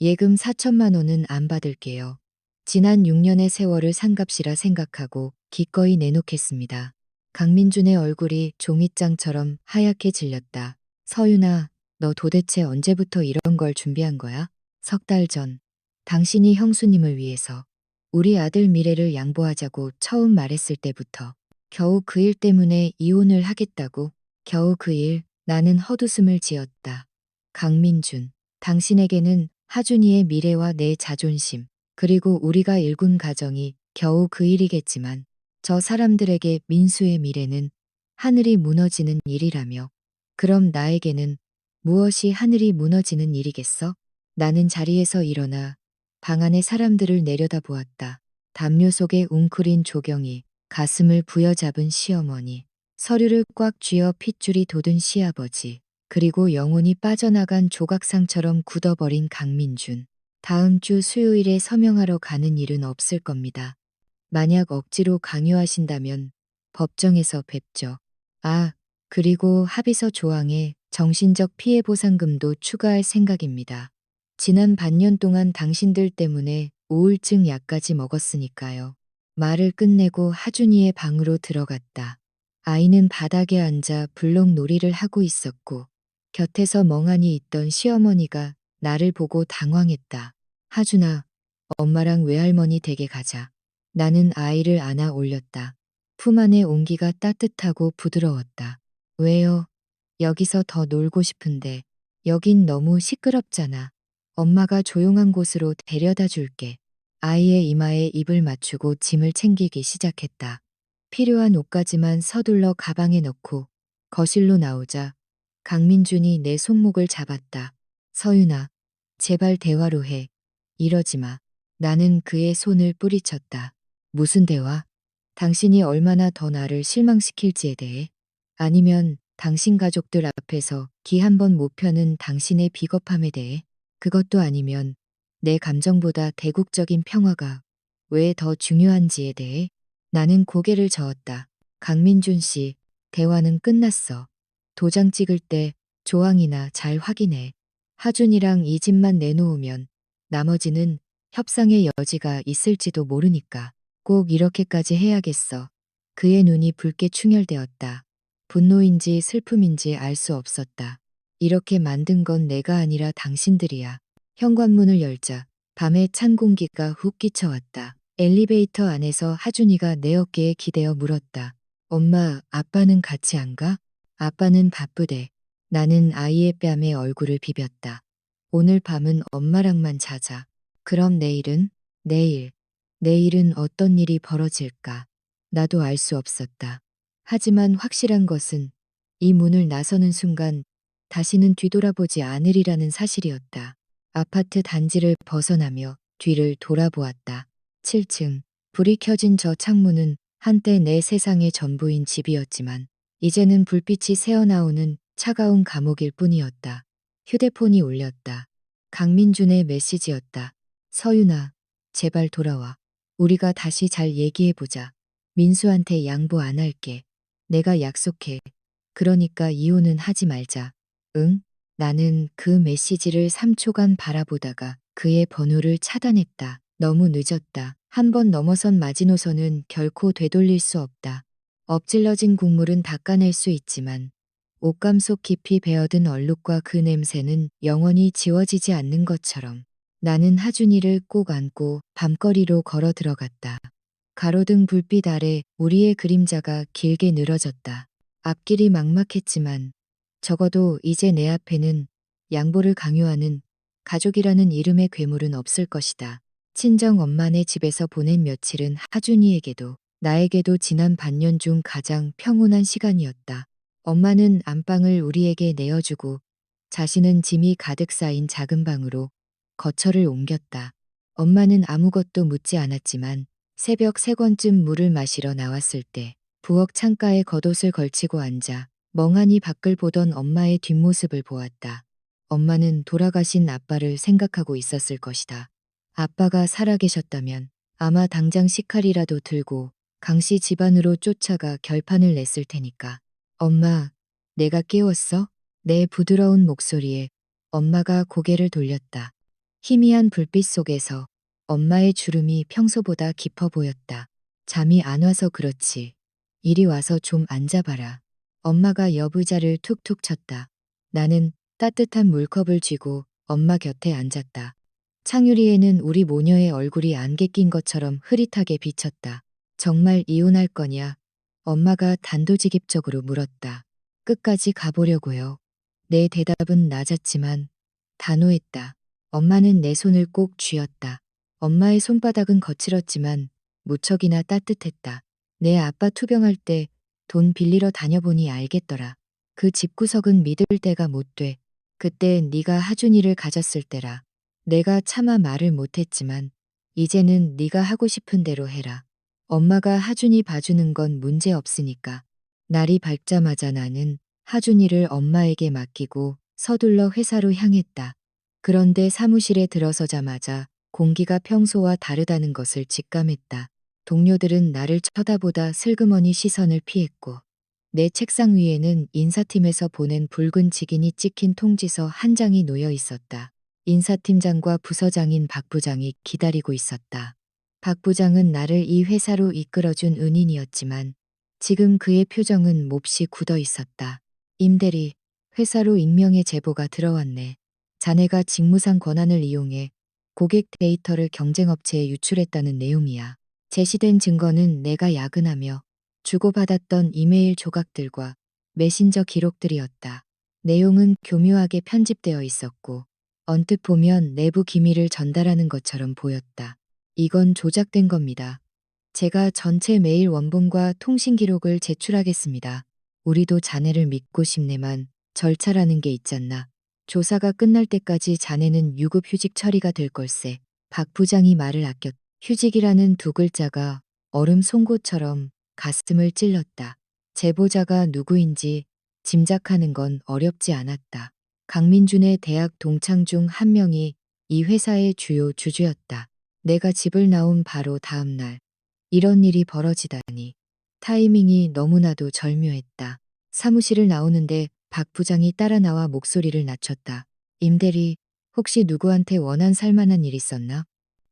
예금 4천만 원은 안 받을게요. 지난 6년의 세월을 산값이라 생각하고 기꺼이 내놓겠습니다. 강민준의 얼굴이 종잇장처럼 하얗게 질렸다. 서윤아, 너 도대체 언제부터 이런 걸 준비한 거야? 석 달 전. 당신이 형수님을 위해서 우리 아들 미래를 양보하자고 처음 말했을 때부터 겨우 그 일 때문에 이혼을 하겠다고 겨우 그 일 나는 헛웃음을 지었다. 강민준, 당신에게는 하준이의 미래와 내 자존심 그리고 우리가 일군 가정이 겨우 그 일이겠지만 저 사람들에게 민수의 미래는 하늘이 무너지는 일이라며 그럼 나에게는 무엇이 하늘이 무너지는 일이겠어? 나는 자리에서 일어나 방 안의 사람들을 내려다보았다. 담요 속에 웅크린 조경이, 가슴을 부여잡은 시어머니, 서류를 꽉 쥐어 핏줄이 돋은 시아버지, 그리고 영혼이 빠져나간 조각상처럼 굳어버린 강민준. 다음 주 수요일에 서명하러 가는 일은 없을 겁니다. 만약 억지로 강요하신다면 법정에서 뵙죠. 아, 그리고 합의서 조항에 정신적 피해 보상금도 추가할 생각입니다. 지난 반년 동안 당신들 때문에 우울증 약까지 먹었으니까요. 말을 끝내고 하준이의 방으로 들어갔다. 아이는 바닥에 앉아 블록놀이를 하고 있었고 곁에서 멍하니 있던 시어머니가 나를 보고 당황했다. 하준아, 엄마랑 외할머니 댁에 가자. 나는 아이를 안아 올렸다. 품 안의 온기가 따뜻하고 부드러웠다. 왜요? 여기서 더 놀고 싶은데 여긴 너무 시끄럽잖아. 엄마가 조용한 곳으로 데려다 줄게. 아이의 이마에 입을 맞추고 짐을 챙기기 시작했다. 필요한 옷까지만 서둘러 가방에 넣고 거실로 나오자 강민준이 내 손목을 잡았다. 서윤아, 제발 대화로 해. 이러지 마. 나는 그의 손을 뿌리쳤다. 무슨 대화? 당신이 얼마나 더 나를 실망시킬지에 대해? 아니면 당신 가족들 앞에서 기 한 번 못 펴는 당신의 비겁함에 대해? 그것도 아니면 내 감정보다 대국적인 평화가 왜 더 중요한지에 대해? 나는 고개를 저었다. 강민준 씨, 대화는 끝났어. 도장 찍을 때 조항이나 잘 확인해. 하준이랑 이 집만 내놓으면 나머지는 협상의 여지가 있을지도 모르니까 꼭 이렇게까지 해야겠어. 그의 눈이 붉게 충혈되었다. 분노인지 슬픔인지 알 수 없었다. 이렇게 만든 건 내가 아니라 당신들이야. 현관문을 열자 밤에 찬 공기가 훅 끼쳐왔다. 엘리베이터 안에서 하준이가 내 어깨에 기대어 물었다. 엄마, 아빠는 같이 안 가? 아빠는 바쁘대. 나는 아이의 뺨에 얼굴을 비볐다. 오늘 밤은 엄마랑만 자자. 그럼 내일은? 내일. 내일은 어떤 일이 벌어질까? 나도 알 수 없었다. 하지만 확실한 것은 이 문을 나서는 순간 다시는 뒤돌아보지 않으리라는 사실이었다. 아파트 단지를 벗어나며 뒤를 돌아보았다. 7층. 불이 켜진 저 창문은 한때 내 세상의 전부인 집이었지만 이제는 불빛이 새어나오는 차가운 감옥일 뿐이었다. 휴대폰이 울렸다. 강민준의 메시지였다. 서윤아, 제발 돌아와. 우리가 다시 잘 얘기해보자. 민수한테 양보 안 할게. 내가 약속해. 그러니까 이혼은 하지 말자. 응? 나는 그 메시지를 3초간 바라보다가 그의 번호를 차단했다. 너무 늦었다. 한 번 넘어선 마지노선은 결코 되돌릴 수 없다. 엎질러진 국물은 닦아낼 수 있지만 옷감 속 깊이 배어든 얼룩과 그 냄새는 영원히 지워지지 않는 것처럼 나는 하준이를 꼭 안고 밤거리로 걸어 들어갔다. 가로등 불빛 아래 우리의 그림자가 길게 늘어졌다. 앞길이 막막했지만 적어도 이제 내 앞에는 양보를 강요하는 가족이라는 이름의 괴물은 없을 것이다. 친정 엄마네 집에서 보낸 며칠은 하준이에게도 나에게도 지난 반년 중 가장 평온한 시간이었다. 엄마는 안방을 우리에게 내어주고 자신은 짐이 가득 쌓인 작은 방으로 거처를 옮겼다. 엄마는 아무것도 묻지 않았지만 새벽 3권쯤 물을 마시러 나왔을 때 부엌 창가에 겉옷을 걸치고 앉아 멍하니 밖을 보던 엄마의 뒷모습을 보았다. 엄마는 돌아가신 아빠를 생각하고 있었을 것이다. 아빠가 살아계셨다면 아마 당장 식칼이라도 들고 강씨 집안으로 쫓아가 결판을 냈을 테니까. 엄마, 내가 깨웠어? 내 부드러운 목소리에 엄마가 고개를 돌렸다. 희미한 불빛 속에서 엄마의 주름이 평소보다 깊어 보였다. 잠이 안 와서 그렇지. 이리 와서 좀 앉아봐라. 엄마가 옆의자를 툭툭 쳤다. 나는 따뜻한 물컵을 쥐고 엄마 곁에 앉았다. 창유리에는 우리 모녀의 얼굴이 안개 낀 것처럼 흐릿하게 비쳤다. 정말 이혼할 거냐? 엄마가 단도직입적으로 물었다. 끝까지 가보려고요. 내 대답은 낮았지만 단호했다. 엄마는 내 손을 꼭 쥐었다. 엄마의 손바닥은 거칠었지만 무척이나 따뜻했다. 내 아빠 투병할 때 돈 빌리러 다녀보니 알겠더라. 그 집구석은 믿을 때가 못 돼. 그때 네가 하준이를 가졌을 때라. 내가 차마 말을 못했지만 이제는 네가 하고 싶은 대로 해라. 엄마가 하준이 봐주는 건 문제 없으니까. 날이 밝자마자 나는 하준이를 엄마에게 맡기고 서둘러 회사로 향했다. 그런데 사무실에 들어서자마자 공기가 평소와 다르다는 것을 직감했다. 동료들은 나를 쳐다보다 슬그머니 시선을 피했고 내 책상 위에는 인사팀에서 보낸 붉은 직인이 찍힌 통지서 한 장이 놓여 있었다. 인사팀장과 부서장인 박 부장이 기다리고 있었다. 박 부장은 나를 이 회사로 이끌어준 은인이었지만 지금 그의 표정은 몹시 굳어 있었다. 임대리, 회사로 익명의 제보가 들어왔네. 자네가 직무상 권한을 이용해 고객 데이터를 경쟁업체에 유출했다는 내용이야. 제시된 증거는 내가 야근하며 주고받았던 이메일 조각들과 메신저 기록들이었다. 내용은 교묘하게 편집되어 있었고 언뜻 보면 내부 기밀을 전달하는 것처럼 보였다. 이건 조작된 겁니다. 제가 전체 메일 원본과 통신 기록을 제출하겠습니다. 우리도 자네를 믿고 싶네만 절차라는 게 있잖나. 조사가 끝날 때까지 자네는 유급 휴직 처리가 될 걸세. 박 부장이 말을 아꼈. 휴직이라는 두 글자가 얼음 송곳처럼 가슴을 찔렀다. 제보자가 누구인지 짐작하는 건 어렵지 않았다. 강민준의 대학 동창 중 한 명이 이 회사의 주요 주주였다. 내가 집을 나온 바로 다음 날 이런 일이 벌어지다니. 타이밍이 너무나도 절묘했다. 사무실을 나오는데 박 부장이 따라 나와 목소리를 낮췄다. 임대리, 혹시 누구한테 원한 살만한 일 있었나?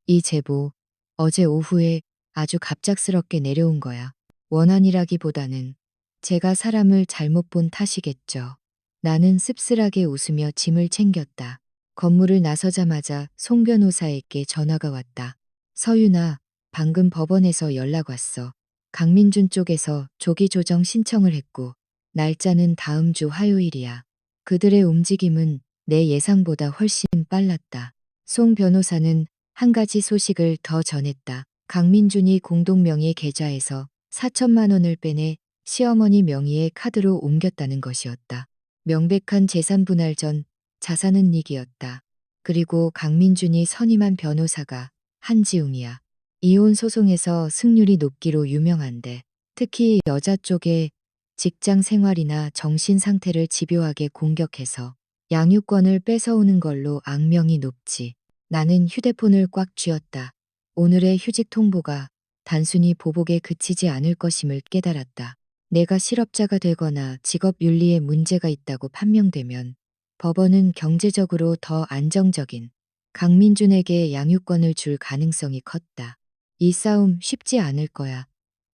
이 제보, 어제 오후에 아주 갑작스럽게 내려온 거야. 원한이라기보다는 제가 사람을 잘못 본 탓이겠죠. 나는 씁쓸하게 웃으며 짐을 챙겼다. 건물을 나서자마자 송 변호사에게 전화가 왔다. 서윤아, 방금 법원에서 연락 왔어. 강민준 쪽에서 조기 조정 신청을 했고 날짜는 다음 주 화요일이야. 그들의 움직임은 내 예상보다 훨씬 빨랐다. 송 변호사는 한 가지 소식을 더 전했다. 강민준이 공동명의 계좌에서 4천만 원을 빼내 시어머니 명의의 카드로 옮겼다는 것이었다. 명백한 재산 분할 전 자산은 이익이었다. 그리고 강민준이 선임한 변호사가 한지웅이야. 이혼 소송에서 승률이 높기로 유명한데 특히 여자 쪽에 직장 생활이나 정신 상태를 집요하게 공격해서 양육권을 뺏어오는 걸로 악명이 높지. 나는 휴대폰을 꽉 쥐었다. 오늘의 휴직 통보가 단순히 보복에 그치지 않을 것임을 깨달았다. 내가 실업자가 되거나 직업윤리에 문제가 있다고 판명되면 법원은 경제적으로 더 안정적인 강민준에게 양육권을 줄 가능성이 컸다. 이 싸움 쉽지 않을 거야.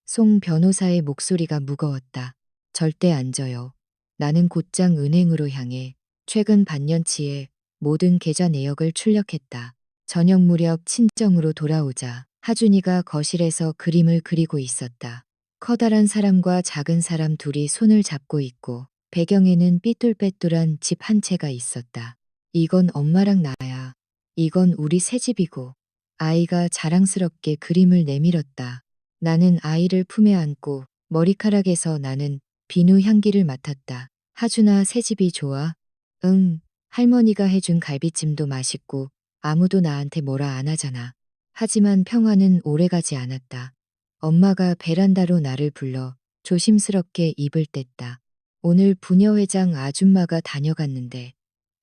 송 변호사의 목소리가 무거웠다. 절대 안 져요. 나는 곧장 은행으로 향해 최근 반년치의 모든 계좌 내역을 출력했다. 저녁 무렵 친정으로 돌아오자 하준이가 거실에서 그림을 그리고 있었다. 커다란 사람과 작은 사람 둘이 손을 잡고 있고 배경에는 삐뚤빼뚤한 집 한 채가 있었다. 이건 엄마랑 나야. 이건 우리 새 집이고. 아이가 자랑스럽게 그림을 내밀었다. 나는 아이를 품에 안고 머리카락에서 나는 비누 향기를 맡았다. 하준아, 새 집이 좋아? 응, 할머니가 해준 갈비찜도 맛있고 아무도 나한테 뭐라 안 하잖아. 하지만 평화는 오래가지 않았다. 엄마가 베란다로 나를 불러 조심스럽게 입을 뗐다. 오늘 부녀회장 아줌마가 다녀갔는데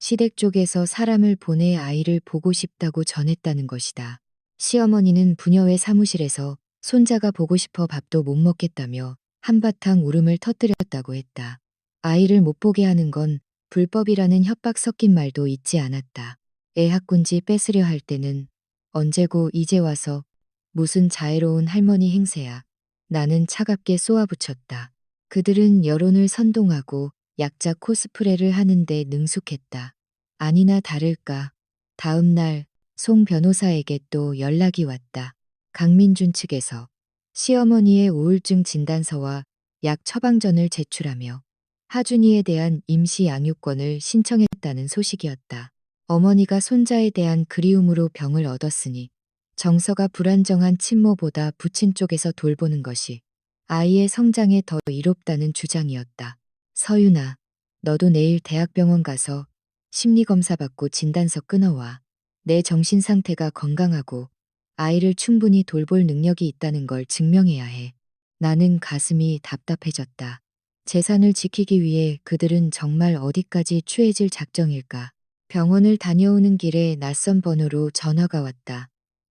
시댁 쪽에서 사람을 보내 아이를 보고 싶다고 전했다는 것이다. 시어머니는 부녀회 사무실에서 손자가 보고 싶어 밥도 못 먹겠다며 한바탕 울음을 터뜨렸다고 했다. 아이를 못 보게 하는 건 불법이라는 협박 섞인 말도 잊지 않았다. 애 학군지 뺏으려 할 때는 언제고 이제 와서 무슨 자애로운 할머니 행세야. 나는 차갑게 쏘아붙였다. 그들은 여론을 선동하고 약자 코스프레를 하는데 능숙했다. 아니나 다를까. 다음 날 송 변호사에게 또 연락이 왔다. 강민준 측에서 시어머니의 우울증 진단서와 약 처방전을 제출하며 하준이에 대한 임시 양육권을 신청했다는 소식이었다. 어머니가 손자에 대한 그리움으로 병을 얻었으니 정서가 불안정한 친모보다 부친 쪽에서 돌보는 것이 아이의 성장에 더 이롭다는 주장이었다. 서윤아, 너도 내일 대학병원 가서 심리검사 받고 진단서 끊어와. 내 정신 상태가 건강하고 아이를 충분히 돌볼 능력이 있다는 걸 증명해야 해. 나는 가슴이 답답해졌다. 재산을 지키기 위해 그들은 정말 어디까지 추해질 작정일까? 병원을 다녀오는 길에 낯선 번호로 전화가 왔다.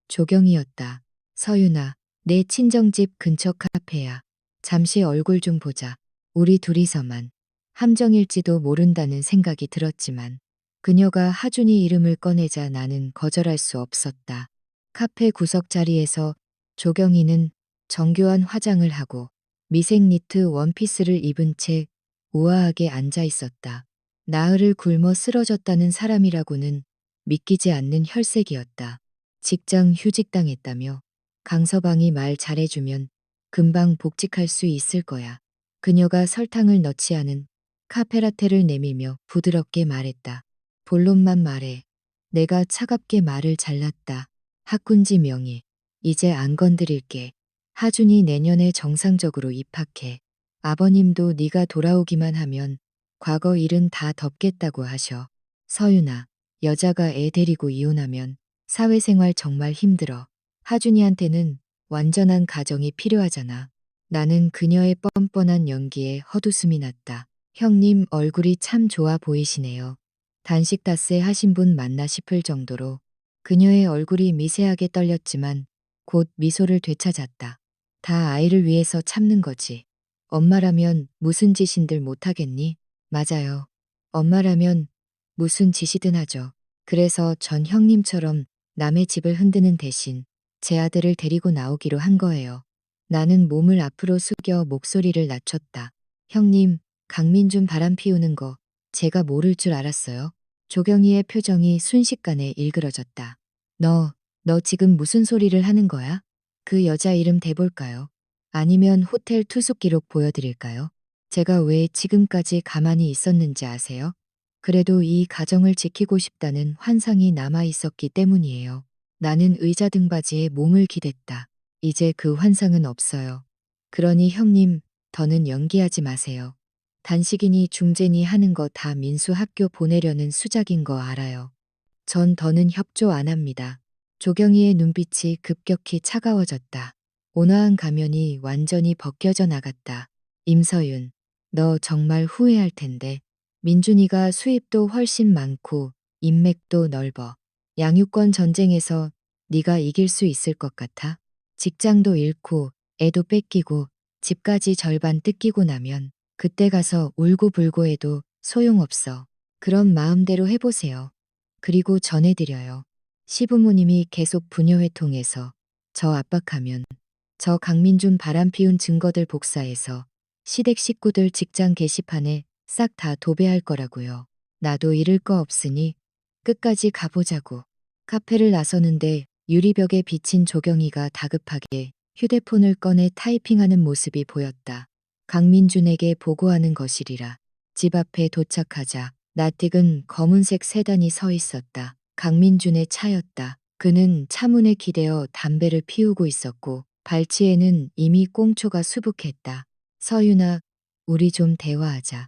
조경이었다. 서윤아, 내 친정집 근처 카페야. 잠시 얼굴 좀 보자. 우리 둘이서만. 함정일지도 모른다는 생각이 들었지만 그녀가 하준이 이름을 꺼내자 나는 거절할 수 없었다. 카페 구석 자리에서 조경이는 정교한 화장을 하고 미색 니트 원피스를 입은 채 우아하게 앉아 있었다. 나흘을 굶어 쓰러졌다는 사람이라고는 믿기지 않는 혈색이었다. 직장 휴직당했다며 강서방이 말 잘해주면 금방 복직할 수 있을 거야. 그녀가 설탕을 넣지 않은 카페라테를 내밀며 부드럽게 말했다. 본론만 말해. 내가 차갑게 말을 잘랐다. 학군지 명의. 이제 안 건드릴게. 하준이 내년에 정상적으로 입학해. 아버님도 네가 돌아오기만 하면 과거 일은 다 덮겠다고 하셔. 서윤아, 여자가 애 데리고 이혼하면 사회생활 정말 힘들어. 하준이한테는 완전한 가정이 필요하잖아. 나는 그녀의 뻔뻔한 연기에 헛웃음이 났다. 형님 얼굴이 참 좋아 보이시네요. 단식 닷새 하신 분 맞나 싶을 정도로 그녀의 얼굴이 미세하게 떨렸지만 곧 미소를 되찾았다. 다 아이를 위해서 참는 거지. 엄마라면 무슨 짓인들 못하겠니? 맞아요. 엄마라면 무슨 짓이든 하죠. 그래서 전 형님처럼 남의 집을 흔드는 대신 제 아들을 데리고 나오기로 한 거예요. 나는 몸을 앞으로 숙여 목소리를 낮췄다. 형님, 강민준 바람 피우는 거 제가 모를 줄 알았어요. 조경희의 표정이 순식간에 일그러졌다. 너 지금 무슨 소리를 하는 거야? 그 여자 이름 대볼까요? 아니면 호텔 투숙 기록 보여드릴까요? 제가 왜 지금까지 가만히 있었는지 아세요? 그래도 이 가정을 지키고 싶다는 환상이 남아 있었기 때문이에요. 나는 의자 등받이에 몸을 기댔다. 이제 그 환상은 없어요. 그러니 형님, 더는 연기하지 마세요. 단식이니 중재니 하는 거 다 민수 학교 보내려는 수작인 거 알아요. 전 더는 협조 안 합니다. 조경희의 눈빛이 급격히 차가워졌다. 온화한 가면이 완전히 벗겨져 나갔다. 임서윤, 너 정말 후회할 텐데. 민준이가 수입도 훨씬 많고 인맥도 넓어. 양육권 전쟁에서 네가 이길 수 있을 것 같아? 직장도 잃고 애도 뺏기고 집까지 절반 뜯기고 나면 그때 가서 울고불고 해도 소용없어. 그럼 마음대로 해보세요. 그리고 전해드려요. 시부모님이 계속 부녀회통해서 저 압박하면 저 강민준 바람피운 증거들 복사해서 시댁 식구들 직장 게시판에 싹 다 도배할 거라고요. 나도 잃을 거 없으니 끝까지 가보자고. 카페를 나서는데 유리벽에 비친 조경이가 다급하게 휴대폰을 꺼내 타이핑하는 모습이 보였다. 강민준에게 보고하는 것이리라. 집 앞에 도착하자 낯익은 검은색 세단이 서 있었다. 강민준의 차였다. 그는 차문에 기대어 담배를 피우고 있었고 발치에는 이미 꽁초가 수북했다. 서윤아, 우리 좀 대화하자.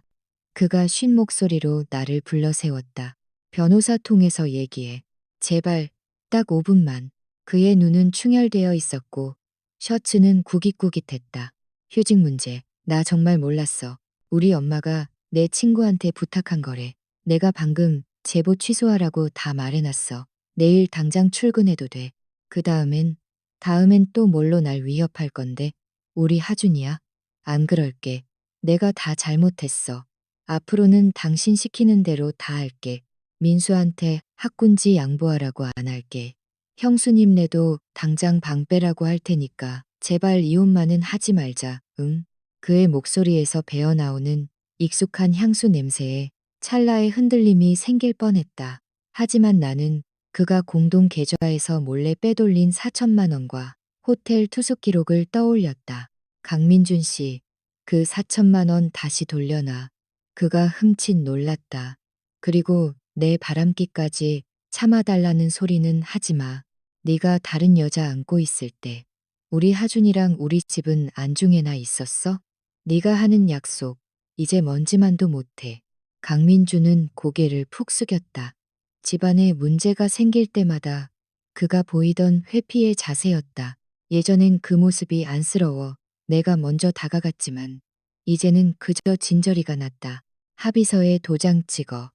그가 쉰 목소리로 나를 불러 세웠다. 변호사 통해서 얘기해. 제발, 딱 5분만. 그의 눈은 충혈되어 있었고 셔츠는 구깃구깃했다. 휴직 문제. 나 정말 몰랐어. 우리 엄마가 내 친구한테 부탁한 거래. 내가 방금 제보 취소하라고 다 말해놨어. 내일 당장 출근해도 돼. 다음엔 또 뭘로 날 위협할 건데? 우리 하준이야? 안 그럴게. 내가 다 잘못했어. 앞으로는 당신 시키는 대로 다 할게. 민수한테 학군지 양보하라고 안 할게. 형수님네도 당장 방 빼라고 할 테니까 제발 이혼만은 하지 말자. 응? 그의 목소리에서 배어나오는 익숙한 향수 냄새에 찰나의 흔들림이 생길 뻔했다. 하지만 나는 그가 공동 계좌에서 몰래 빼돌린 4천만 원과 호텔 투숙 기록을 떠올렸다. 강민준 씨, 그 4천만 원 다시 돌려놔. 그가 흠칫 놀랐다. 그리고 내 바람기까지 참아달라는 소리는 하지 마. 네가 다른 여자 안고 있을 때 우리 하준이랑 우리 집은 안중에나 있었어? 네가 하는 약속 이제 먼지만도 못해. 강민주는 고개를 푹 숙였다. 집안에 문제가 생길 때마다 그가 보이던 회피의 자세였다. 예전엔 그 모습이 안쓰러워 내가 먼저 다가갔지만 이제는 그저 진저리가 났다. 합의서에 도장 찍어.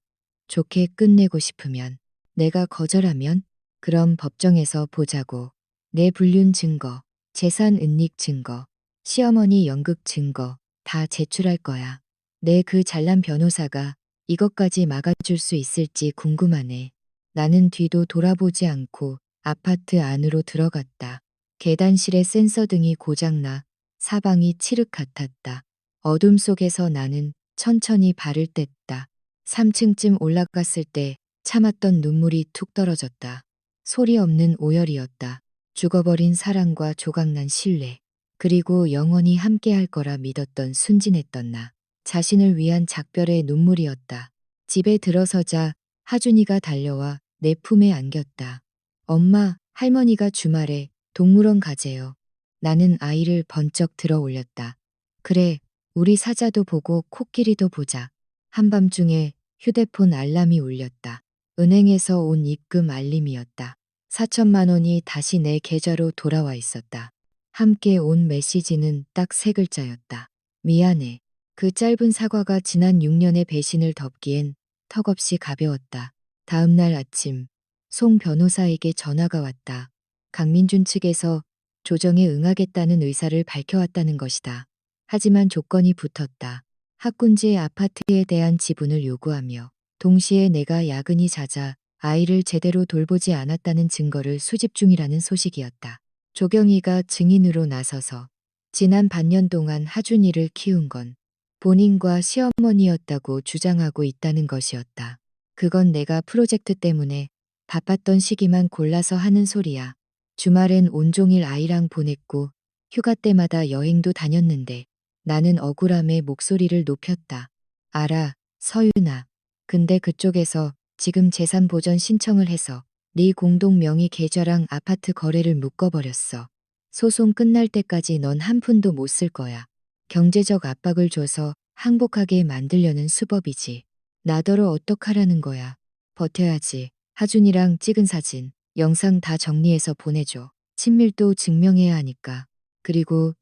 좋게 끝내고 싶으면 내가 거절하면 그럼 법정에서 보자고. 내 불륜 증거, 재산 은닉 증거, 시어머니 연극 증거 다 제출할 거야. 내 그 잘난 변호사가 이것까지 막아줄 수 있을지 궁금하네. 나는 뒤도 돌아보지 않고 아파트 안으로 들어갔다. 계단실의 센서 등이 고장나 사방이 칠흑 같았다. 어둠 속에서 나는 천천히 발을 뗐다. 3층쯤 올라갔을 때 참았던 눈물이 툭 떨어졌다. 소리 없는 오열이었다. 죽어버린 사랑과 조각난 신뢰. 그리고 영원히 함께할 거라 믿었던 순진했던 나. 자신을 위한 작별의 눈물이었다. 집에 들어서자 하준이가 달려와 내 품에 안겼다. 엄마, 할머니가 주말에 동물원 가재요. 나는 아이를 번쩍 들어 올렸다. 그래, 우리 사자도 보고 코끼리도 보자. 한밤중에 휴대폰 알람이 울렸다. 은행에서 온 입금 알림이었다. 4천만 원이 다시 내 계좌로 돌아와 있었다. 함께 온 메시지는 딱 세 글자였다. 미안해. 그 짧은 사과가 지난 6년의 배신을 덮기엔 턱없이 가벼웠다. 다음 날 아침, 송 변호사에게 전화가 왔다. 강민준 측에서 조정에 응하겠다는 의사를 밝혀왔다는 것이다. 하지만 조건이 붙었다. 학군지의 아파트에 대한 지분을 요구하며 동시에 내가 야근이 잦아 아이를 제대로 돌보지 않았다는 증거를 수집 중이라는 소식이었다. 조경희가 증인으로 나서서 지난 반년 동안 하준이를 키운 건 본인과 시어머니였다고 주장하고 있다는 것이었다. 그건 내가 프로젝트 때문에 바빴던 시기만 골라서 하는 소리야. 주말엔 온종일 아이랑 보냈고 휴가 때마다 여행도 다녔는데 나는 억울함에 목소리를 높였다. 알아, 서윤아. 근데 그쪽에서 지금 재산 보전 신청을 해서 네 공동 명의 계좌랑 아파트 거래를 묶어버렸어. 소송 끝날 때까지 넌 한 푼도 못 쓸 거야. 경제적 압박을 줘서 항복하게 만들려는 수법이지. 나더러 어떡하라는 거야. 버텨야지. 하준이랑 찍은 사진, 영상 다 정리해서 보내줘. 친밀도 증명해야 하니까. 그리고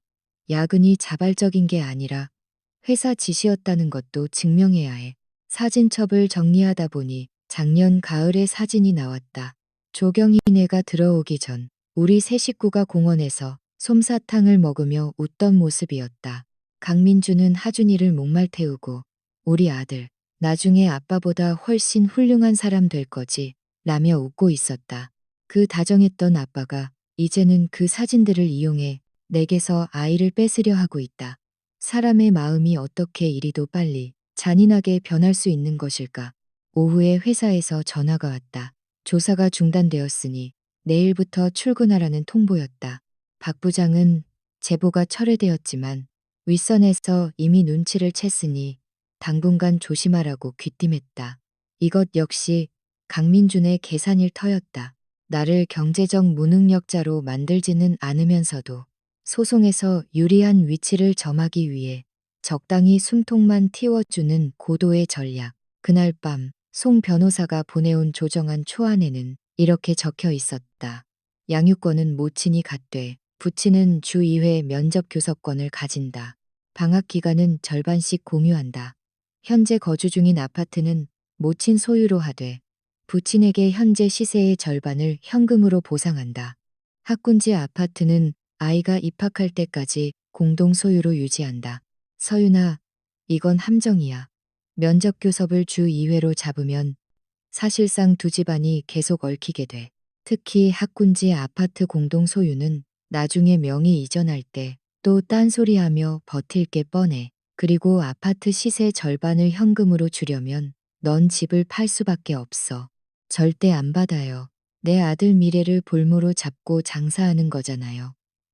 야근이 자발적인 게 아니라 회사 지시였다는 것도 증명해야 해. 사진첩을 정리하다 보니 작년 가을의 사진이 나왔다. 조경희네가 들어오기 전 우리 세 식구가 공원에서 솜사탕을 먹으며 웃던 모습이었다. 강민주는 하준이를 목말 태우고 우리 아들, 나중에 아빠보다 훨씬 훌륭한 사람 될 거지 라며 웃고 있었다. 그 다정했던 아빠가 이제는 그 사진들을 이용해 내게서 아이를 뺏으려 하고 있다. 사람의 마음이 어떻게 이리도 빨리 잔인하게 변할 수 있는 것일까? 오후에 회사에서 전화가 왔다. 조사가 중단되었으니 내일부터 출근하라는 통보였다. 박 부장은 제보가 철회되었지만 윗선에서 이미 눈치를 챘으니 당분간 조심하라고 귀띔했다. 이것 역시 강민준의 계산일 터였다. 나를 경제적 무능력자로 만들지는 않으면서도 소송에서 유리한 위치를 점하기 위해 적당히 숨통만 틔워주는 고도의 전략. 그날 밤 송 변호사가 보내온 조정안 초안에는 이렇게 적혀 있었다. 양육권은 모친이 갖되 부친은 주 2회 면접 교섭권을 가진다. 방학 기간은 절반씩 공유한다. 현재 거주 중인 아파트는 모친 소유로 하되 부친에게 현재 시세의 절반을 현금으로 보상한다. 학군지 아파트는 아이가 입학할 때까지 공동 소유로 유지한다. 서윤아, 이건 함정이야. 면접 교섭을 주 2회로 잡으면 사실상 두 집안이 계속 얽히게 돼. 특히 학군지 아파트 공동 소유는 나중에 명의 이전할 때 또 딴소리하며 버틸 게 뻔해. 그리고 아파트 시세 절반을 현금으로 주려면 넌 집을 팔 수밖에 없어. 절대 안 받아요. 내 아들 미래를 볼모로 잡고 장사하는 거잖아요.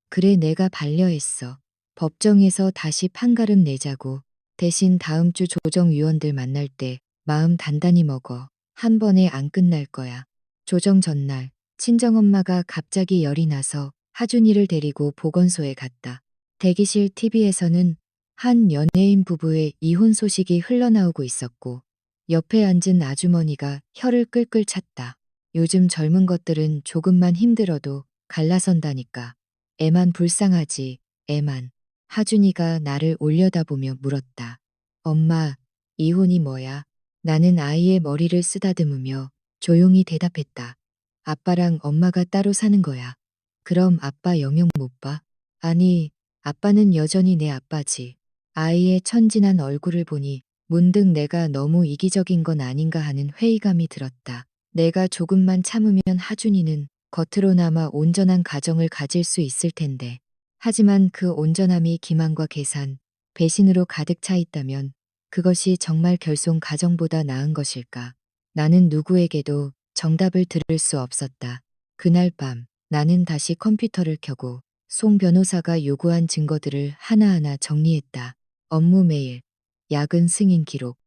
그래 내가 반려했어. 법정에서 다시 판가름 내자고. 대신 다음 주 조정위원들 만날 때 마음 단단히 먹어. 한 번에 안 끝날 거야. 조정 전날 친정엄마가 갑자기 열이 나서 하준이를 데리고 보건소에 갔다. 대기실 TV에서는 한 연예인 부부의 이혼 소식이 흘러나오고 있었고 옆에 앉은 아주머니가 혀를 끌끌 찼다. 요즘 젊은 것들은 조금만 힘들어도 갈라선다니까. 애만 불쌍하지, 애만. 하준이가 나를 올려다보며 물었다. 엄마, 이혼이 뭐야? 나는 아이의 머리를 쓰다듬으며 조용히 대답했다. 아빠랑 엄마가 따로 사는 거야. 그럼 아빠 영영 못 봐? 아니, 아빠는 여전히 내 아빠지. 아이의 천진한 얼굴을 보니 문득 내가 너무 이기적인 건 아닌가 하는 회의감이 들었다. 내가 조금만 참으면 하준이는 겉으로나마 온전한 가정을 가질 수 있을 텐데. 하지만 그 온전함이 기만과 계산, 배신으로 가득 차 있다면 그것이 정말 결손 가정보다 나은 것일까? 나는 누구에게도 정답을 들을 수 없었다. 그날 밤 나는 다시 컴퓨터를 켜고 송 변호사가 요구한 증거들을 하나하나 정리했다. 업무 메일, 야근 승인 기록,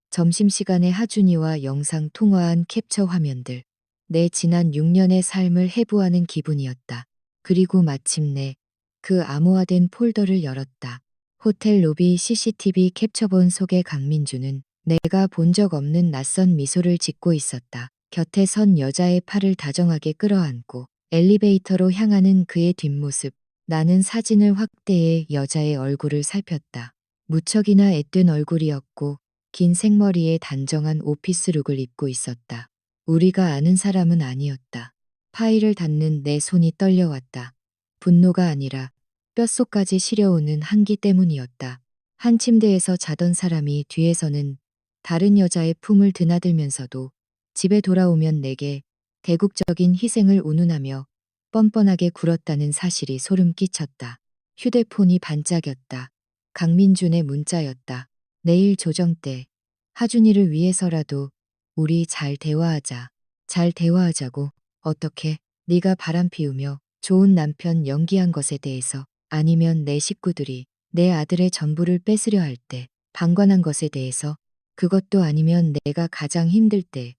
점심시간에 하준이와 영상 통화한 캡처 화면들. 내 지난 6년의 삶을 해부하는 기분이었다. 그리고 마침내 그 암호화된 폴더를 열었다. 호텔 로비 CCTV 캡처본 속의 강민주는 내가 본 적 없는 낯선 미소를 짓고 있었다. 곁에 선 여자의 팔을 다정하게 끌어안고 엘리베이터로 향하는 그의 뒷모습. 나는 사진을 확대해 여자의 얼굴을 살폈다. 무척이나 앳된 얼굴이었고 긴 생머리에 단정한 오피스룩을 입고 있었다. 우리가 아는 사람은 아니었다. 파일을 닫는 내 손이 떨려왔다. 분노가 아니라 뼛속까지 시려오는 한기 때문이었다. 한 침대에서 자던 사람이 뒤에서는 다른 여자의 품을 드나들면서도 집에 돌아오면 내게 대국적인 희생을 운운하며 뻔뻔하게 굴었다는 사실이 소름 끼쳤다. 휴대폰이 반짝였다. 강민준의 문자였다. 내일 조정 때 하준이를 위해서라도 우리 잘 대화하자. 잘 대화하자고. 어떻게? 네가 바람 피우며 좋은 남편 연기한 것에 대해서 아니면 내 식구들이 내 아들의 전부를 뺏으려 할 때 방관한 것에 대해서 그것도 아니면 내가 가장 힘들 때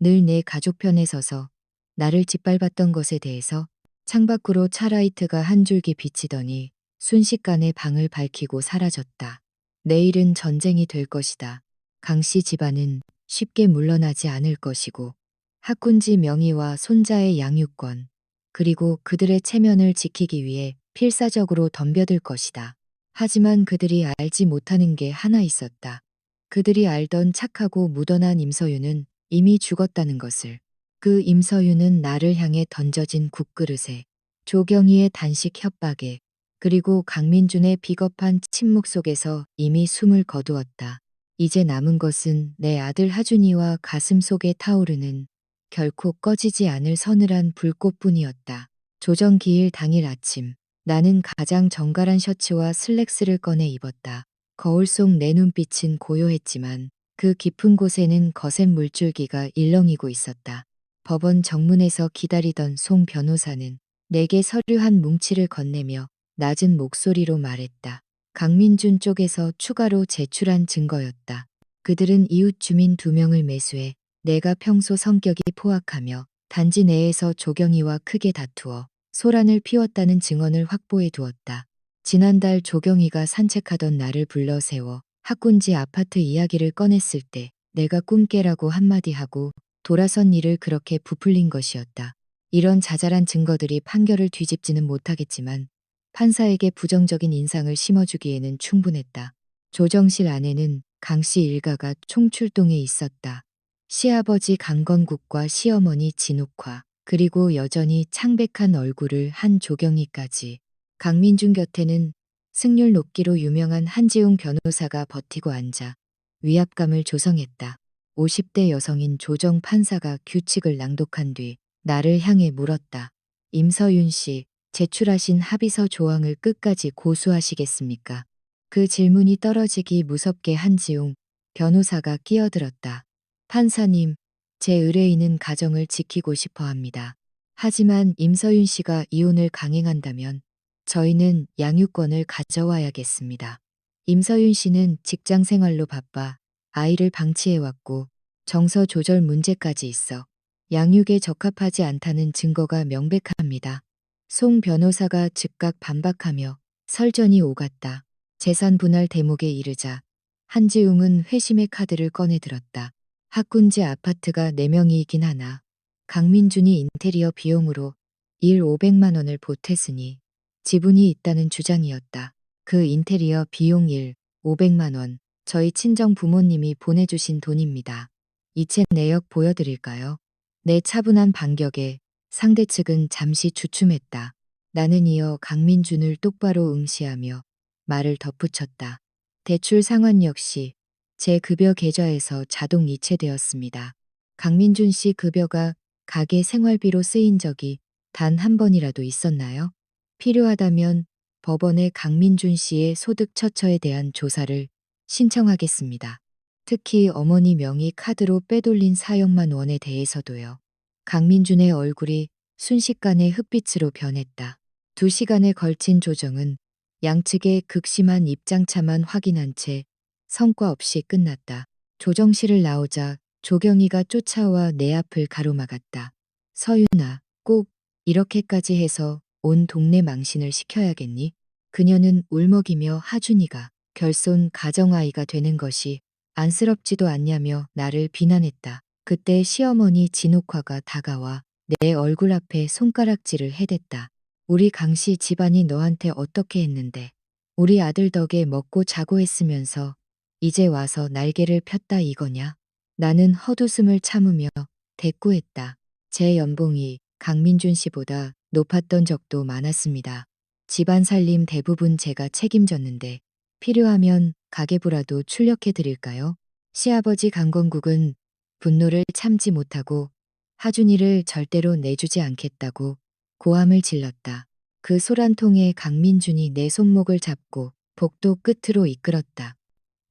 늘 내 가족 편에 서서 나를 짓밟았던 것에 대해서 창밖으로 차라이트가 한 줄기 비치더니 순식간에 방을 밝히고 사라졌다. 내일은 전쟁이 될 것이다. 강씨 집안은 쉽게 물러나지 않을 것이고 학군지 명의와 손자의 양육권 그리고 그들의 체면을 지키기 위해 필사적으로 덤벼들 것이다. 하지만 그들이 알지 못하는 게 하나 있었다. 그들이 알던 착하고 무던한 임서윤은 이미 죽었다는 것을. 그 임서윤은 나를 향해 던져진 국그릇에 조경희의 단식 협박에 그리고 강민준의 비겁한 침묵 속에서 이미 숨을 거두었다. 이제 남은 것은 내 아들 하준이와 가슴 속에 타오르는 결코 꺼지지 않을 서늘한 불꽃뿐이었다. 조정 기일 당일 아침, 나는 가장 정갈한 셔츠와 슬랙스를 꺼내 입었다. 거울 속 내 눈빛은 고요했지만 그 깊은 곳에는 거센 물줄기가 일렁이고 있었다. 법원 정문에서 기다리던 송 변호사는 내게 서류 한 뭉치를 건네며 낮은 목소리로 말했다. 강민준 쪽에서 추가로 제출한 증거였다. 그들은 이웃 주민 2명을 매수해 내가 평소 성격이 포악하며 단지 내에서 조경희와 크게 다투어 소란을 피웠다는 증언을 확보해 두었다. 지난달 조경희가 산책하던 나를 불러 세워 학군지 아파트 이야기를 꺼냈을 때 내가 꿈깨라고 한마디 하고 돌아선 일을 그렇게 부풀린 것이었다. 이런 자잘한 증거들이 판결을 뒤집지는 못하겠지만 판사에게 부정적인 인상을 심어주기에는 충분했다. 조정실 안에는 강씨 일가가 총출동해 있었다. 시아버지 강건국과 시어머니 진옥화, 그리고 여전히 창백한 얼굴을 한 조경희까지. 강민준 곁에는 승률 높기로 유명한 한지웅 변호사가 버티고 앉아 위압감을 조성했다. 50대 여성인 조정 판사가 규칙을 낭독한 뒤 나를 향해 물었다. 임서윤 씨, 제출하신 합의서 조항을 끝까지 고수하시겠습니까? 그 질문이 떨어지기 무섭게 한지웅 변호사가 끼어들었다. 판사님, 제 의뢰인은 가정을 지키고 싶어 합니다. 하지만 임서윤 씨가 이혼을 강행한다면 저희는 양육권을 가져와야겠습니다. 임서윤 씨는 직장 생활로 바빠 아이를 방치해왔고 정서 조절 문제까지 있어 양육에 적합하지 않다는 증거가 명백합니다. 송 변호사가 즉각 반박하며 설전이 오갔다. 재산 분할 대목에 이르자 한지웅은 회심의 카드를 꺼내들었다. 학군지 아파트가 4명이긴 하나 강민준이 인테리어 비용으로 일 500만 원을 보탰으니 지분이 있다는 주장이었다. 그 인테리어 비용 일 500만 원, 저희 친정 부모님이 보내주신 돈입니다. 이체 내역 보여드릴까요? 내 차분한 반격에 상대 측은 잠시 주춤했다. 나는 이어 강민준을 똑바로 응시하며 말을 덧붙였다. 대출 상환 역시 제 급여 계좌에서 자동 이체되었습니다. 강민준 씨 급여가 가게 생활비로 쓰인 적이 단 한 번이라도 있었나요? 필요하다면 법원에 강민준 씨의 소득 처처에 대한 조사를 신청하겠습니다. 특히 어머니 명의 카드로 빼돌린 4억만 원에 대해서도요. 강민준의 얼굴이 순식간에 흑빛으로 변했다. 2시간에 걸친 조정은 양측의 극심한 입장차만 확인한 채 성과 없이 끝났다. 조정실을 나오자 조경희가 쫓아와 내 앞을 가로막았다. 서윤아, 꼭 이렇게까지 해서 온 동네 망신을 시켜야겠니? 그녀는 울먹이며 하준이가 결손 가정아이가 되는 것이 안쓰럽지도 않냐며 나를 비난했다. 그때 시어머니 진옥화가 다가와 내 얼굴 앞에 손가락질을 해댔다. 우리 강씨 집안이 너한테 어떻게 했는데 우리 아들 덕에 먹고 자고 했으면서 이제 와서 날개를 폈다 이거냐? 나는 헛웃음을 참으며 대꾸했다. 제 연봉이 강민준 씨보다 높았던 적도 많았습니다. 집안 살림 대부분 제가 책임졌는데 필요하면 가계부라도 출력해 드릴까요? 시아버지 강건국은 분노를 참지 못하고 하준이를 절대로 내주지 않겠다고 고함을 질렀다. 그 소란통에 강민준이 내 손목을 잡고 복도 끝으로 이끌었다.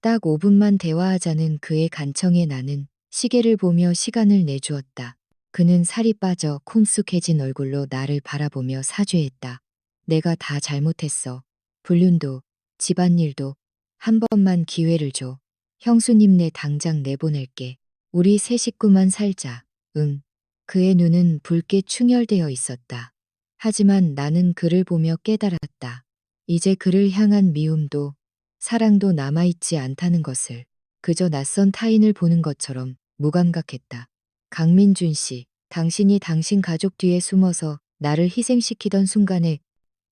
딱 5분만 대화하자는 그의 간청에 나는 시계를 보며 시간을 내주었다. 그는 살이 빠져 콩쑥해진 얼굴로 나를 바라보며 사죄했다. 내가 다 잘못했어. 불륜도 집안일도 한 번만 기회를 줘. 형수님네 당장 내보낼게. 우리 세 식구만 살자. 응. 그의 눈은 붉게 충혈되어 있었다. 하지만 나는 그를 보며 깨달았다. 이제 그를 향한 미움도 사랑도 남아있지 않다는 것을. 그저 낯선 타인을 보는 것처럼 무감각했다. 강민준 씨, 당신이 당신 가족 뒤에 숨어서 나를 희생시키던 순간에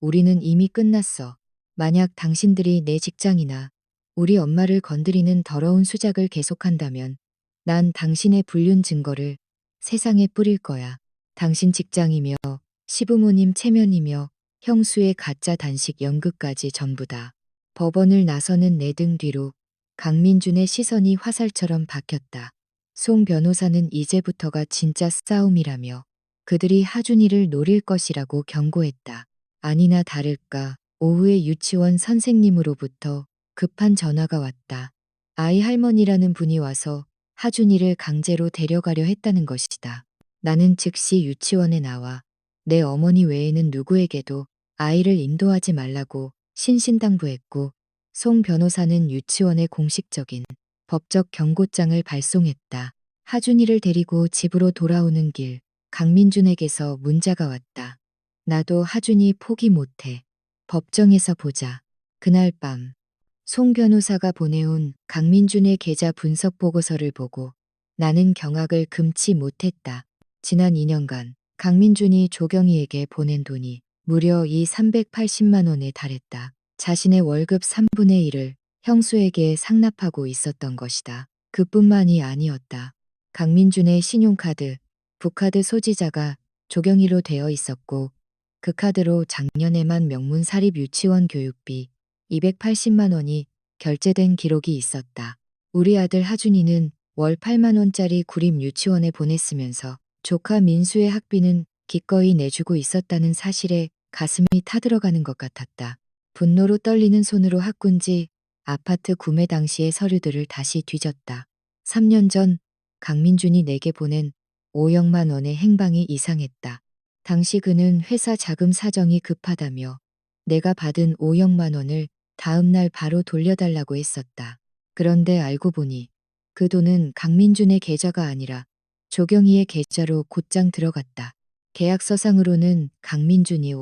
우리는 이미 끝났어. 만약 당신들이 내 직장이나 우리 엄마를 건드리는 더러운 수작을 계속한다면 난 당신의 불륜 증거를 세상에 뿌릴 거야. 당신 직장이며 시부모님 체면이며 형수의 가짜 단식 연극까지 전부 다. 법원을 나서는 내 등 뒤로 강민준의 시선이 화살처럼 박혔다. 송 변호사는 이제부터가 진짜 싸움이라며 그들이 하준이를 노릴 것이라고 경고했다. 아니나 다를까 오후에 유치원 선생님으로부터 급한 전화가 왔다. 아이 할머니라는 분이 와서 하준이를 강제로 데려가려 했다는 것이다. 나는 즉시 유치원에 나와 내 어머니 외에는 누구에게도 아이를 인도하지 말라고 신신당부했고 송 변호사는 유치원에 공식적인 법적 경고장을 발송했다. 하준이를 데리고 집으로 돌아오는 길 강민준에게서 문자가 왔다. 나도 하준이 포기 못해. 법정에서 보자. 그날 밤 송 변호사가 보내온 강민준의 계좌 분석 보고서를 보고 나는 경악을 금치 못했다. 지난 2년간 강민준이 조경희에게 보낸 돈이 무려 이 380만 원에 달했다. 자신의 월급 3분의 1을 형수에게 상납하고 있었던 것이다. 그뿐만이 아니었다. 강민준의 신용카드, 부카드 소지자가 조경희로 되어 있었고 그 카드로 작년에만 명문 사립 유치원 교육비 280만 원이 결제된 기록이 있었다. 우리 아들 하준이는 월 8만 원짜리 구립 유치원에 보냈으면서 조카 민수의 학비는 기꺼이 내주고 있었다는 사실에 가슴이 타들어가는 것 같았다. 분노로 떨리는 손으로 학군지 아파트 구매 당시의 서류들을 다시 뒤졌다. 3년 전 강민준이 내게 보낸 5억만 원의 행방이 이상했다. 당시 그는 회사 자금 사정이 급하다며 내가 받은 5억만 원을 다음 날 바로 돌려달라고 했었다. 그런데 알고 보니 그 돈은 강민준의 계좌가 아니라 조경희의 계좌로 곧장 들어갔다. 계약서상으로는 강민준이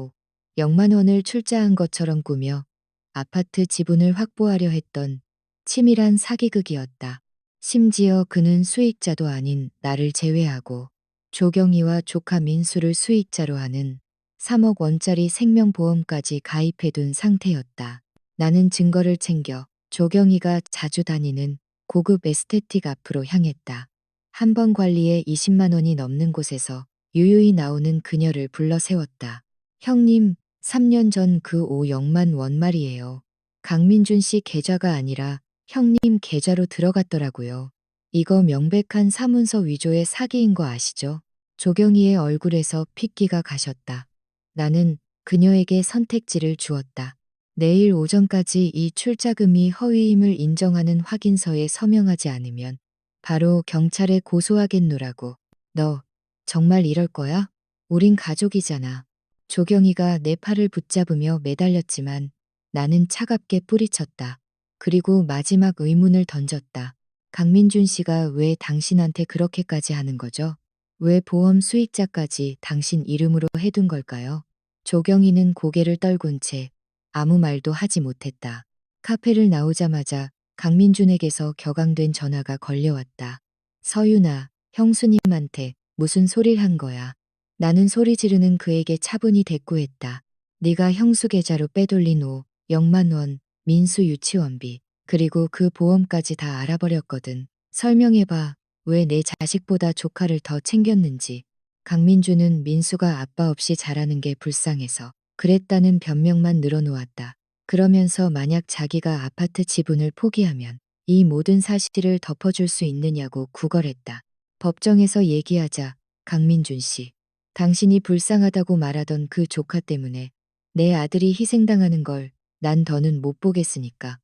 5억만 원을 출자한 것처럼 꾸며 아파트 지분을 확보하려 했던 치밀한 사기극이었다. 심지어 그는 수익자도 아닌 나를 제외하고 조경희와 조카 민수를 수익자로 하는 3억 원짜리 생명보험까지 가입해둔 상태였다. 나는 증거를 챙겨 조경희가 자주 다니는 고급 에스테틱 앞으로 향했다. 한 번 관리에 20만 원이 넘는 곳에서 유유히 나오는 그녀를 불러 세웠다. 형님, 3년 전 그 5억만 원 말이에요. 강민준 씨 계좌가 아니라 형님 계좌로 들어갔더라고요. 이거 명백한 사문서 위조의 사기인 거 아시죠? 조경희의 얼굴에서 핏기가 가셨다. 나는 그녀에게 선택지를 주었다. 내일 오전까지 이 출자금이 허위임을 인정하는 확인서에 서명하지 않으면 바로 경찰에 고소하겠노라고. 너 정말 이럴 거야? 우린 가족이잖아. 조경희가 내 팔을 붙잡으며 매달렸지만 나는 차갑게 뿌리쳤다. 그리고 마지막 의문을 던졌다. 강민준 씨가 왜 당신한테 그렇게까지 하는 거죠? 왜 보험 수익자까지 당신 이름으로 해둔 걸까요? 조경희는 고개를 떨군 채 아무 말도 하지 못했다. 카페를 나오자마자 강민준에게서 격앙된 전화가 걸려왔다. 서윤아, 형수님한테 무슨 소리를 한 거야? 나는 소리 지르는 그에게 차분히 대꾸했다. 네가 형수 계좌로 빼돌린 5억만 원, 민수 유치원비, 그리고 그 보험까지 다 알아버렸거든. 설명해봐. 왜 내 자식보다 조카를 더 챙겼는지. 강민주는 민수가 아빠 없이 자라는 게 불쌍해서 그랬다는 변명만 늘어놓았다. 그러면서 만약 자기가 아파트 지분을 포기하면 이 모든 사실을 덮어줄 수 있느냐고 구걸했다. 법정에서 얘기하자. 강민준 씨. 당신이 불쌍하다고 말하던 그 조카 때문에 내 아들이 희생당하는 걸 난 더는 못 보겠으니까.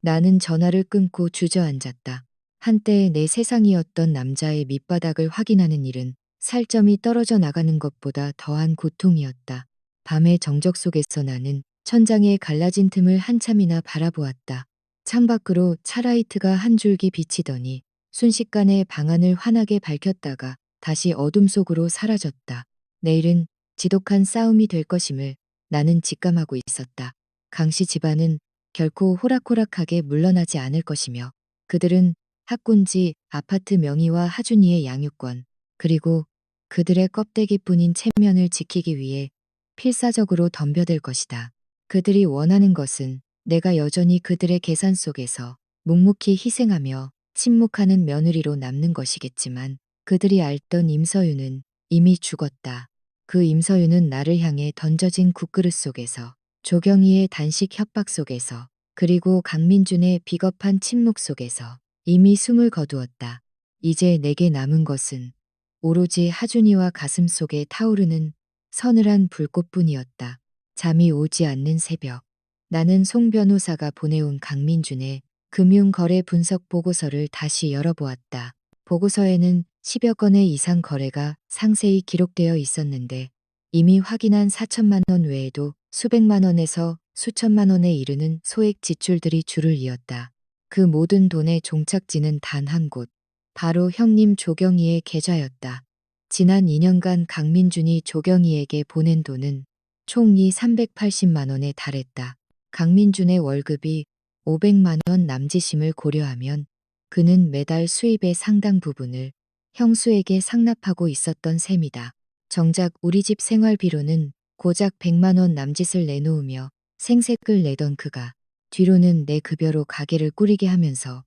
나는 전화를 끊고 주저앉았다. 한때 내 세상이었던 남자의 밑바닥을 확인하는 일은 살점이 떨어져 나가는 것보다 더한 고통이었다. 밤의 정적 속에서 나는 천장에 갈라진 틈을 한참이나 바라보았다. 창밖으로 차라이트가 한 줄기 비치더니 순식간에 방안을 환하게 밝혔다가 다시 어둠 속으로 사라졌다. 내일은 지독한 싸움이 될 것임을 나는 직감하고 있었다. 강씨 집안은 결코 호락호락하게 물러나지 않을 것이며 그들은 학군지 아파트 명의와 하준이의 양육권 그리고 그들의 껍데기뿐인 체면을 지키기 위해 필사적으로 덤벼들 것이다. 그들이 원하는 것은 내가 여전히 그들의 계산 속에서 묵묵히 희생하며 침묵하는 며느리로 남는 것이겠지만 그들이 앓던 임서윤은 이미 죽었다. 그 임서윤은 나를 향해 던져진 국그릇 속에서, 조경희의 단식 협박 속에서, 그리고 강민준의 비겁한 침묵 속에서 이미 숨을 거두었다. 이제 내게 남은 것은 오로지 하준이와 가슴 속에 타오르는 서늘한 불꽃뿐이었다. 잠이 오지 않는 새벽. 나는 송 변호사가 보내온 강민준의 금융거래 분석 보고서를 다시 열어보았다. 보고서에는 10여 건의 이상 거래가 상세히 기록되어 있었는데 이미 확인한 4천만 원 외에도 수백만 원에서 수천만 원에 이르는 소액 지출들이 줄을 이었다. 그 모든 돈의 종착지는 단 한 곳. 바로 형님 조경희의 계좌였다. 지난 2년간 강민준이 조경희에게 보낸 돈은 총이 380만 원에 달했다. 강민준의 월급이 500만 원 남짓임을 고려하면 그는 매달 수입의 상당 부분을 형수에게 상납하고 있었던 셈이다. 정작 우리 집 생활비로는 고작 100만 원 남짓을 내놓으며 생색을 내던 그가 뒤로는 내 급여로 가게를 꾸리게 하면서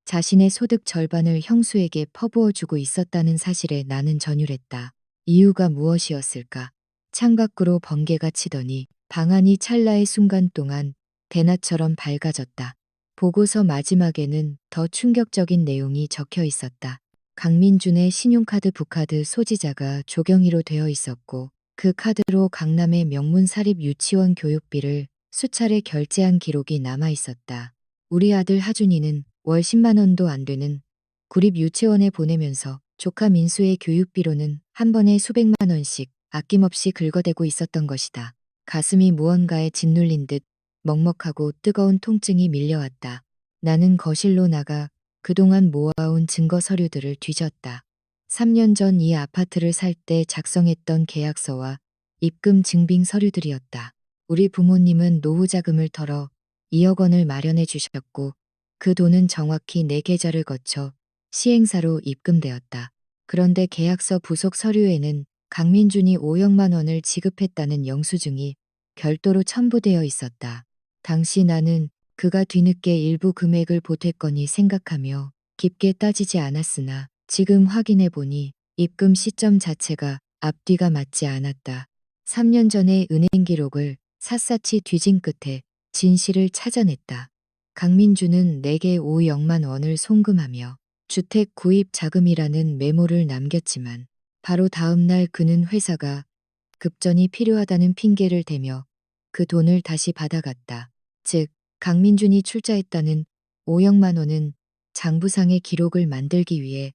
자신의 소득 절반을 형수에게 퍼부어주고 있었다는 사실에 나는 전율했다. 이유가 무엇이었을까? 창밖으로 번개가 치더니 방안이 찰나의 순간 동안 대낮처럼 밝아졌다. 보고서 마지막에는 더 충격적인 내용이 적혀 있었다. 강민준의 신용카드 부카드 소지자가 조경희로 되어 있었고 그 카드로 강남의 명문 사립 유치원 교육비를 수차례 결제한 기록이 남아 있었다. 우리 아들 하준이는 월 10만 원도 안 되는 구립 유치원에 보내면서 조카 민수의 교육비로는 한 번에 수백만 원씩 아낌없이 긁어대고 있었던 것이다. 가슴이 무언가에 짓눌린 듯 먹먹하고 뜨거운 통증이 밀려왔다. 나는 거실로 나가 그동안 모아온 증거 서류들을 뒤졌다. 3년 전 이 아파트를 살 때 작성했던 계약서와 입금 증빙 서류들이었다. 우리 부모님은 노후 자금을 털어 2억 원을 마련해 주셨고 그 돈은 정확히 내 계좌를 거쳐 시행사로 입금되었다. 그런데 계약서 부속 서류에는 강민준이 5억만 원을 지급했다는 영수증이 별도로 첨부되어 있었다. 당시 나는 그가 뒤늦게 일부 금액을 보탰거니 생각하며 깊게 따지지 않았으나 지금 확인해보니 입금 시점 자체가 앞뒤가 맞지 않았다. 3년 전의 은행 기록을 샅샅이 뒤진 끝에 진실을 찾아냈다. 강민주는 내게 5억만 원을 송금하며 주택 구입 자금이라는 메모를 남겼지만 바로 다음 날 그는 회사가 급전이 필요하다는 핑계를 대며 그 돈을 다시 받아갔다. 즉 강민준이 출자했다는 5억만 원은 장부상의 기록을 만들기 위해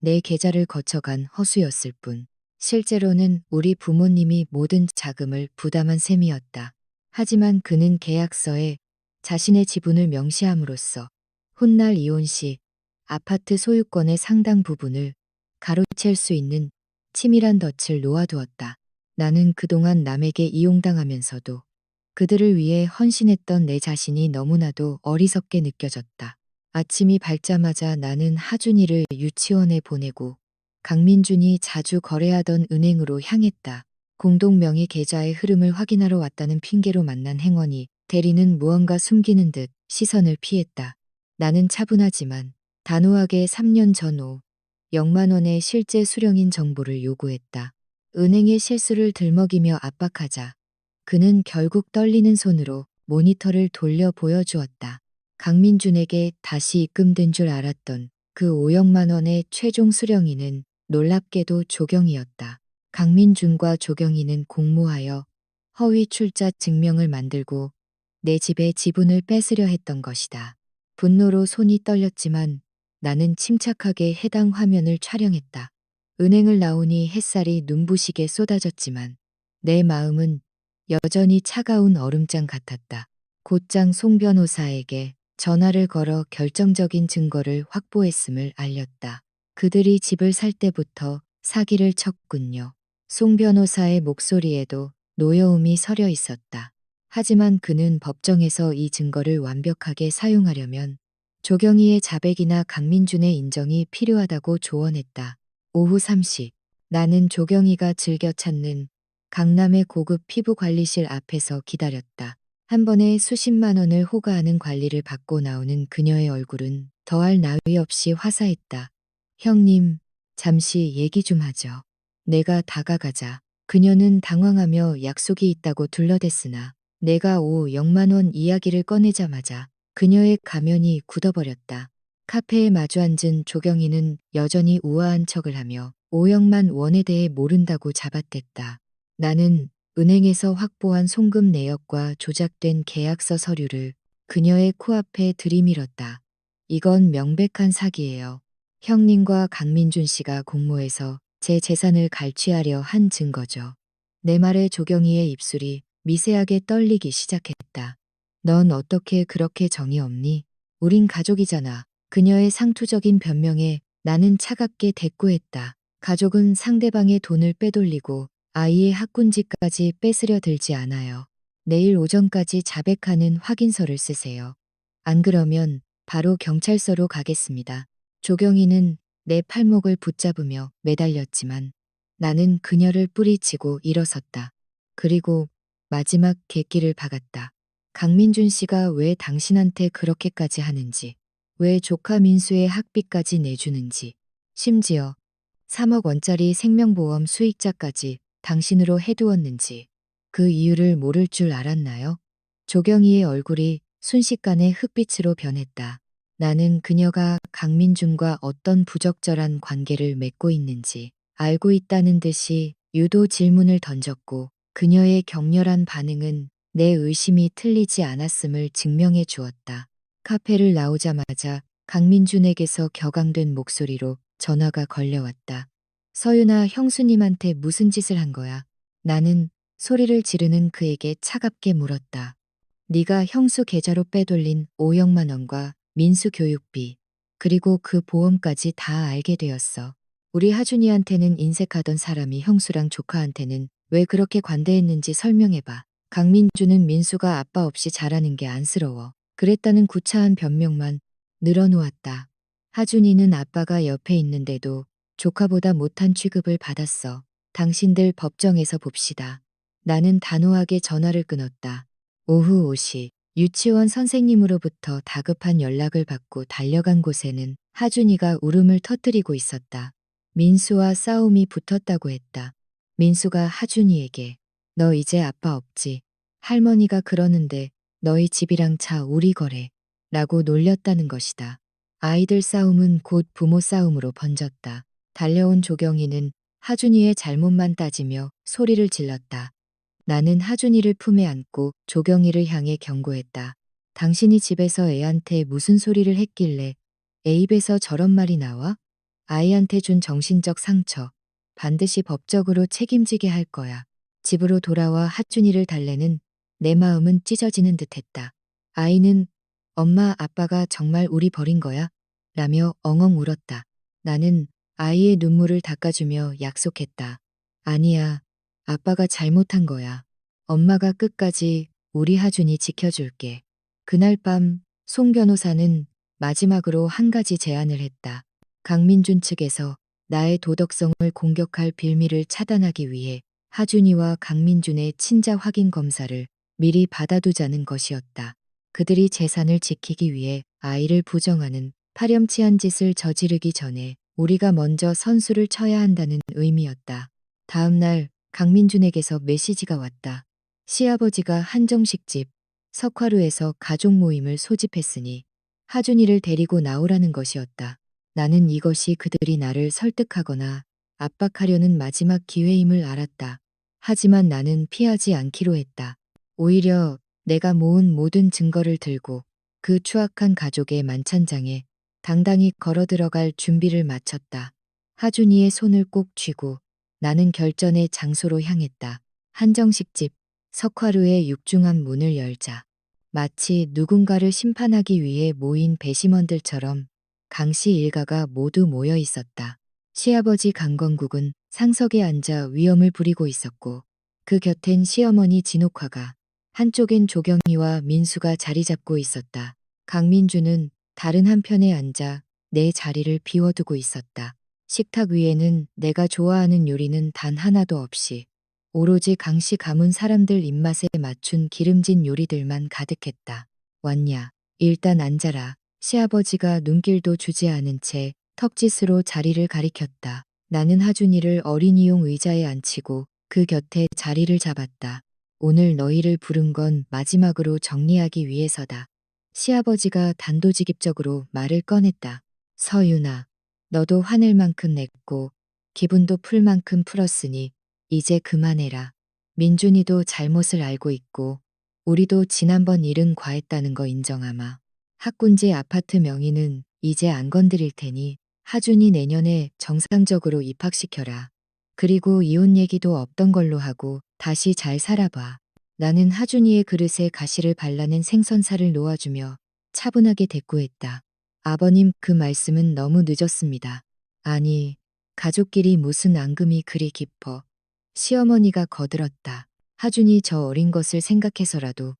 내 계좌를 거쳐간 허수였을 뿐 실제로는 우리 부모님이 모든 자금을 부담한 셈이었다. 하지만 그는 계약서에 자신의 지분을 명시함으로써 훗날 이혼 시 아파트 소유권의 상당 부분을 가로챌 수 있는 치밀한 덫을 놓아두었다. 나는 그동안 남에게 이용당하면서도 그들을 위해 헌신했던 내 자신이 너무나도 어리석게 느껴졌다. 아침이 밝자마자 나는 하준이를 유치원에 보내고 강민준이 자주 거래하던 은행으로 향했다. 공동명의 계좌의 흐름을 확인하러 왔다는 핑계로 만난 행원이 대리는 무언가 숨기는 듯 시선을 피했다. 나는 차분하지만 단호하게 3년 전 5억만 원의 실제 수령인 정보를 요구했다. 은행의 실수를 들먹이며 압박하자 그는 결국 떨리는 손으로 모니터를 돌려 보여주었다. 강민준에게 다시 입금된 줄 알았던 그 5억만 원의 최종 수령인은 놀랍게도 조경이었다. 강민준과 조경이는 공모하여 허위 출자 증명을 만들고 내 집의 지분을 뺏으려 했던 것이다. 분노로 손이 떨렸지만 나는 침착하게 해당 화면을 촬영했다. 은행을 나오니 햇살이 눈부시게 쏟아졌지만 내 마음은 여전히 차가운 얼음장 같았다. 곧장 송 변호사에게 전화를 걸어 결정적인 증거를 확보했음을 알렸다. 그들이 집을 살 때부터 사기를 쳤군요. 송 변호사의 목소리에도 노여움이 서려 있었다. 하지만 그는 법정에서 이 증거를 완벽하게 사용하려면 조경희의 자백이나 강민준의 인정이 필요하다고 조언했다. 오후 3시 나는 조경희가 즐겨 찾는 강남의 고급 피부관리실 앞에서 기다렸다. 한 번에 수십만 원을 호가하는 관리를 받고 나오는 그녀의 얼굴은 더할 나위 없이 화사했다. 형님, 잠시 얘기 좀 하죠. 내가 다가가자 그녀는 당황하며 약속이 있다고 둘러댔으나 내가 5억만 원 이야기를 꺼내자마자 그녀의 가면이 굳어버렸다. 카페에 마주 앉은 조경희는 여전히 우아한 척을 하며 5억만 원에 대해 모른다고 잡아댔다. 나는 은행에서 확보한 송금 내역과 조작된 계약서 서류를 그녀의 코앞에 들이밀었다. 이건 명백한 사기예요. 형님과 강민준 씨가 공모해서 제 재산을 갈취하려 한 증거죠. 내 말에 조경희의 입술이 미세하게 떨리기 시작했다. 넌 어떻게 그렇게 정이 없니? 우린 가족이잖아. 그녀의 상투적인 변명에 나는 차갑게 대꾸했다. 가족은 상대방의 돈을 빼돌리고 아이의 학군지까지 뺏으려 들지 않아요. 내일 오전까지 자백하는 확인서를 쓰세요. 안 그러면 바로 경찰서로 가겠습니다. 조경희는 내 팔목을 붙잡으며 매달렸지만 나는 그녀를 뿌리치고 일어섰다. 그리고 마지막 객기를 박았다. 강민준 씨가 왜 당신한테 그렇게까지 하는지, 왜 조카 민수의 학비까지 내주는지, 심지어 3억 원짜리 생명보험 수익자까지 당신으로 해두었는지 그 이유를 모를 줄 알았나요? 조경희의 얼굴이 순식간에 흑빛으로 변했다. 나는 그녀가 강민준과 어떤 부적절한 관계를 맺고 있는지 알고 있다는 듯이 유도 질문을 던졌고 그녀의 격렬한 반응은 내 의심이 틀리지 않았음을 증명해 주었다. 카페를 나오자마자 강민준에게서 격앙된 목소리로 전화가 걸려왔다. 서윤아, 형수님한테 무슨 짓을 한 거야? 나는 소리를 지르는 그에게 차갑게 물었다. 네가 형수 계좌로 빼돌린 5억만 원과 민수 교육비, 그리고 그 보험까지 다 알게 되었어. 우리 하준이한테는 인색하던 사람이 형수랑 조카한테는 왜 그렇게 관대했는지 설명해봐. 강민주는 민수가 아빠 없이 자라는 게 안쓰러워. 그랬다는 구차한 변명만 늘어놓았다. 하준이는 아빠가 옆에 있는데도 조카보다 못한 취급을 받았어. 당신들 법정에서 봅시다. 나는 단호하게 전화를 끊었다. 오후 5시 유치원 선생님으로부터 다급한 연락을 받고 달려간 곳에는 하준이가 울음을 터뜨리고 있었다. 민수와 싸움이 붙었다고 했다. 민수가 하준이에게 너 이제 아빠 없지? 할머니가 그러는데 너희 집이랑 차 우리 거래 라고 놀렸다는 것이다. 아이들 싸움은 곧 부모 싸움으로 번졌다. 달려온 조경희는 하준이의 잘못만 따지며 소리를 질렀다. 나는 하준이를 품에 안고 조경희를 향해 경고했다. 당신이 집에서 애한테 무슨 소리를 했길래 애 입에서 저런 말이 나와? 아이한테 준 정신적 상처 반드시 법적으로 책임지게 할 거야. 집으로 돌아와 하준이를 달래는 내 마음은 찢어지는 듯했다. 아이는 엄마 아빠가 정말 우리 버린 거야? 라며 엉엉 울었다. 나는 아이의 눈물을 닦아주며 약속했다. 아니야. 아빠가 잘못한 거야. 엄마가 끝까지 우리 하준이 지켜줄게. 그날 밤 송 변호사는 마지막으로 한 가지 제안을 했다. 강민준 측에서 나의 도덕성을 공격할 빌미를 차단하기 위해 하준이와 강민준의 친자 확인 검사를 미리 받아두자는 것이었다. 그들이 재산을 지키기 위해 아이를 부정하는 파렴치한 짓을 저지르기 전에 우리가 먼저 선수를 쳐야 한다는 의미였다. 다음 날 강민준에게서 메시지가 왔다. 시아버지가 한정식 집 석화루에서 가족 모임을 소집했으니 하준이를 데리고 나오라는 것이었다. 나는 이것이 그들이 나를 설득하거나 압박하려는 마지막 기회임을 알았다. 하지만 나는 피하지 않기로 했다. 오히려 내가 모은 모든 증거를 들고 그 추악한 가족의 만찬장에 당당히 걸어 들어갈 준비를 마쳤다. 하준이의 손을 꼭 쥐고 나는 결전의 장소로 향했다. 한정식집 석화루의 육중한 문을 열자 마치 누군가를 심판하기 위해 모인 배심원들처럼 강씨 일가가 모두 모여 있었다. 시아버지 강건국은 상석에 앉아 위엄을 부리고 있었고 그 곁엔 시어머니 진옥화가 한쪽엔 조경희와 민수가 자리 잡고 있었다. 강민주는 다른 한편에 앉아 내 자리를 비워두고 있었다. 식탁 위에는 내가 좋아하는 요리는 단 하나도 없이 오로지 강씨 가문 사람들 입맛에 맞춘 기름진 요리들만 가득했다. 왔냐? 일단 앉아라. 시아버지가 눈길도 주지 않은 채 턱짓으로 자리를 가리켰다. 나는 하준이를 어린이용 의자에 앉히고 그 곁에 자리를 잡았다. 오늘 너희를 부른 건 마지막으로 정리하기 위해서다. 시아버지가 단도직입적으로 말을 꺼냈다. 서윤아, 너도 화낼 만큼 냈고 기분도 풀 만큼 풀었으니 이제 그만해라. 민준이도 잘못을 알고 있고 우리도 지난번 일은 과했다는 거 인정하마. 학군지 아파트 명의는 이제 안 건드릴 테니 하준이 내년에 정상적으로 입학시켜라. 그리고 이혼 얘기도 없던 걸로 하고 다시 잘 살아봐. 나는 하준이의 그릇에 가시를 발라낸 생선살을 놓아주며 차분하게 대꾸했다. 아버님, 그 말씀은 너무 늦었습니다. 아니, 가족끼리 무슨 앙금이 그리 깊어. 시어머니가 거들었다. 하준이 저 어린 것을 생각해서라도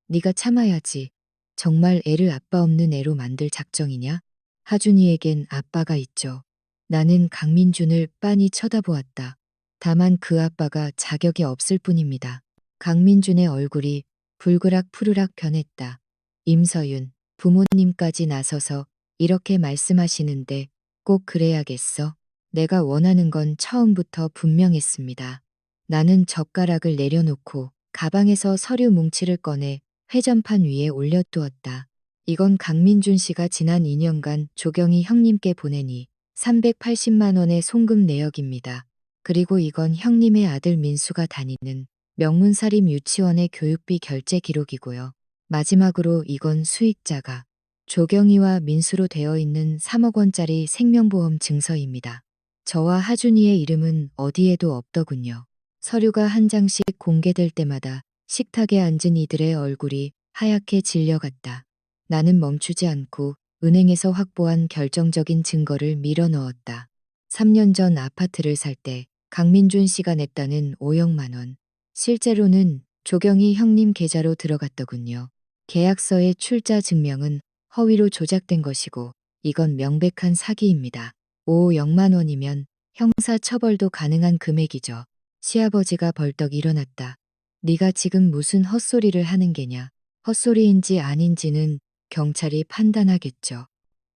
네가 참아야지. 정말 애를 아빠 없는 애로 만들 작정이냐? 하준이에겐 아빠가 있죠. 나는 강민준을 빤히 쳐다보았다. 다만 그 아빠가 자격이 없을 뿐입니다. 강민준의 얼굴이 불그락 푸르락 변했다. 임서윤, 부모님까지 나서서 이렇게 말씀하시는데 꼭 그래야겠어? 내가 원하는 건 처음부터 분명했습니다. 나는 젓가락을 내려놓고 가방에서 서류 뭉치를 꺼내 회전판 위에 올려두었다. 이건 강민준 씨가 지난 2년간 조경희 형님께 보내니 380만 원의 송금 내역입니다. 그리고 이건 형님의 아들 민수가 다니는 명문사립 유치원의 교육비 결제 기록이고요. 마지막으로 이건 수익자가 조경희와 민수로 되어 있는 3억 원짜리 생명보험 증서입니다. 저와 하준이의 이름은 어디에도 없더군요. 서류가 한 장씩 공개될 때마다 식탁에 앉은 이들의 얼굴이 하얗게 질려갔다. 나는 멈추지 않고 은행에서 확보한 결정적인 증거를 밀어 넣었다. 3년 전 아파트를 살 때 강민준 씨가 냈다는 5억만 원. 실제로는 조경희 형님 계좌로 들어갔더군요. 계약서의 출자 증명은 허위로 조작된 것이고 이건 명백한 사기입니다. 5억만 원이면 형사 처벌도 가능한 금액이죠. 시아버지가 벌떡 일어났다. 네가 지금 무슨 헛소리를 하는 게냐. 헛소리인지 아닌지는 경찰이 판단하겠죠.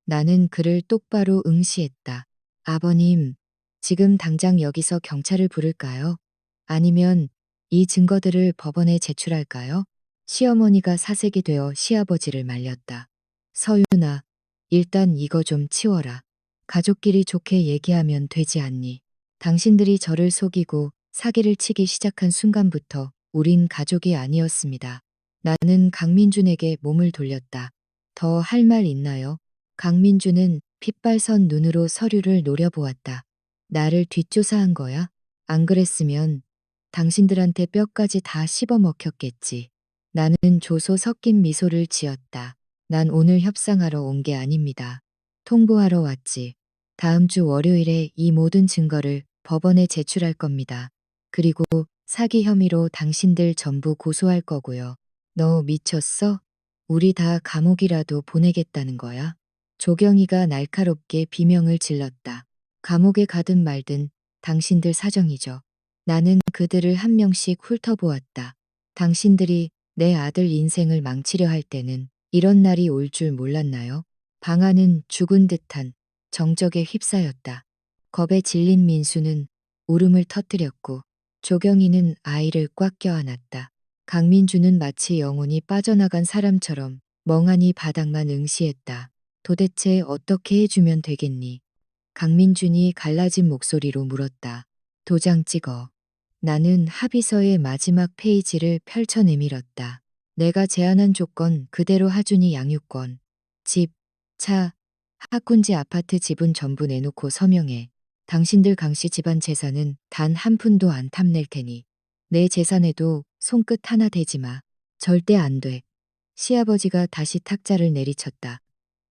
나는 그를 똑바로 응시했다. 아버님, 지금 당장 여기서 경찰을 부를까요? 아니면 이 증거들을 법원에 제출할까요? 시어머니가 사색이 되어 시아버지를 말렸다. 서윤아, 일단 이거 좀 치워라. 가족끼리 좋게 얘기하면 되지 않니? 당신들이 저를 속이고 사기를 치기 시작한 순간부터 우린 가족이 아니었습니다. 나는 강민준에게 몸을 돌렸다. 더 할 말 있나요? 강민준은 핏발선 눈으로 서류를 노려보았다. 나를 뒷조사한 거야? 안 그랬으면 당신들한테 뼈까지 다 씹어먹혔겠지. 나는 조소 섞인 미소를 지었다. 난 오늘 협상하러 온 게 아닙니다. 통보하러 왔지. 다음 주 월요일에 이 모든 증거를 법원에 제출할 겁니다. 그리고 사기 혐의로 당신들 전부 고소할 거고요. 너 미쳤어? 우리 다 감옥이라도 보내겠다는 거야? 조경희가 날카롭게 비명을 질렀다. 감옥에 가든 말든 당신들 사정이죠. 나는 그들을 한 명씩 훑어보았다. 당신들이 내 아들 인생을 망치려 할 때는 이런 날이 올 줄 몰랐나요? 방 안은 죽은 듯한 정적에 휩싸였다. 겁에 질린 민수는 울음을 터뜨렸고 조경희는 아이를 꽉 껴안았다. 강민주는 마치 영혼이 빠져나간 사람처럼 멍하니 바닥만 응시했다. 도대체 어떻게 해주면 되겠니? 강민준이 갈라진 목소리로 물었다. 도장 찍어. 나는 합의서의 마지막 페이지를 펼쳐 내밀었다. 내가 제안한 조건 그대로 하준이 양육권, 집, 차, 학군지 아파트 지분 전부 내놓고 서명해. 당신들 강씨 집안 재산은 단 한 푼도 안 탐낼 테니 내 재산에도 손끝 하나 대지 마. 절대 안 돼. 시아버지가 다시 탁자를 내리쳤다.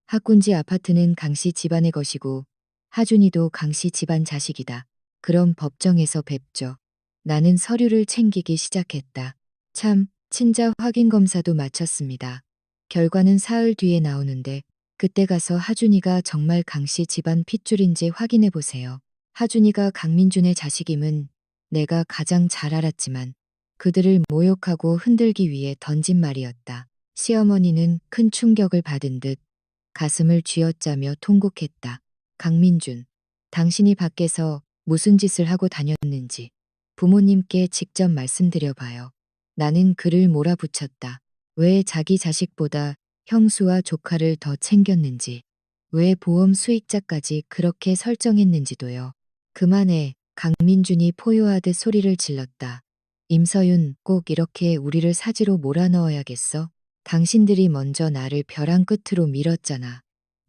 학군지 아파트는 강씨 집안의 것이고 하준이도 강씨 집안 자식이다. 그럼 법정에서 뵙죠. 나는 서류를 챙기기 시작했다. 참, 친자 확인 검사도 마쳤습니다. 결과는 사흘 뒤에 나오는데 그때 가서 하준이가 정말 강씨 집안 핏줄인지 확인해 보세요. 하준이가 강민준의 자식임은 내가 가장 잘 알았지만 그들을 모욕하고 흔들기 위해 던진 말이었다. 시어머니는 큰 충격을 받은 듯 가슴을 쥐어짜며 통곡했다. 강민준, 당신이 밖에서 무슨 짓을 하고 다녔는지 부모님께 직접 말씀드려봐요. 나는 그를 몰아붙였다. 왜 자기 자식보다 형수와 조카를 더 챙겼는지, 왜 보험 수익자까지 그렇게 설정했는지도요. 그만해. 강민준이 포효하듯 소리를 질렀다. 임서윤, 꼭 이렇게 우리를 사지로 몰아넣어야겠어? 당신들이 먼저 나를 벼랑 끝으로 밀었잖아.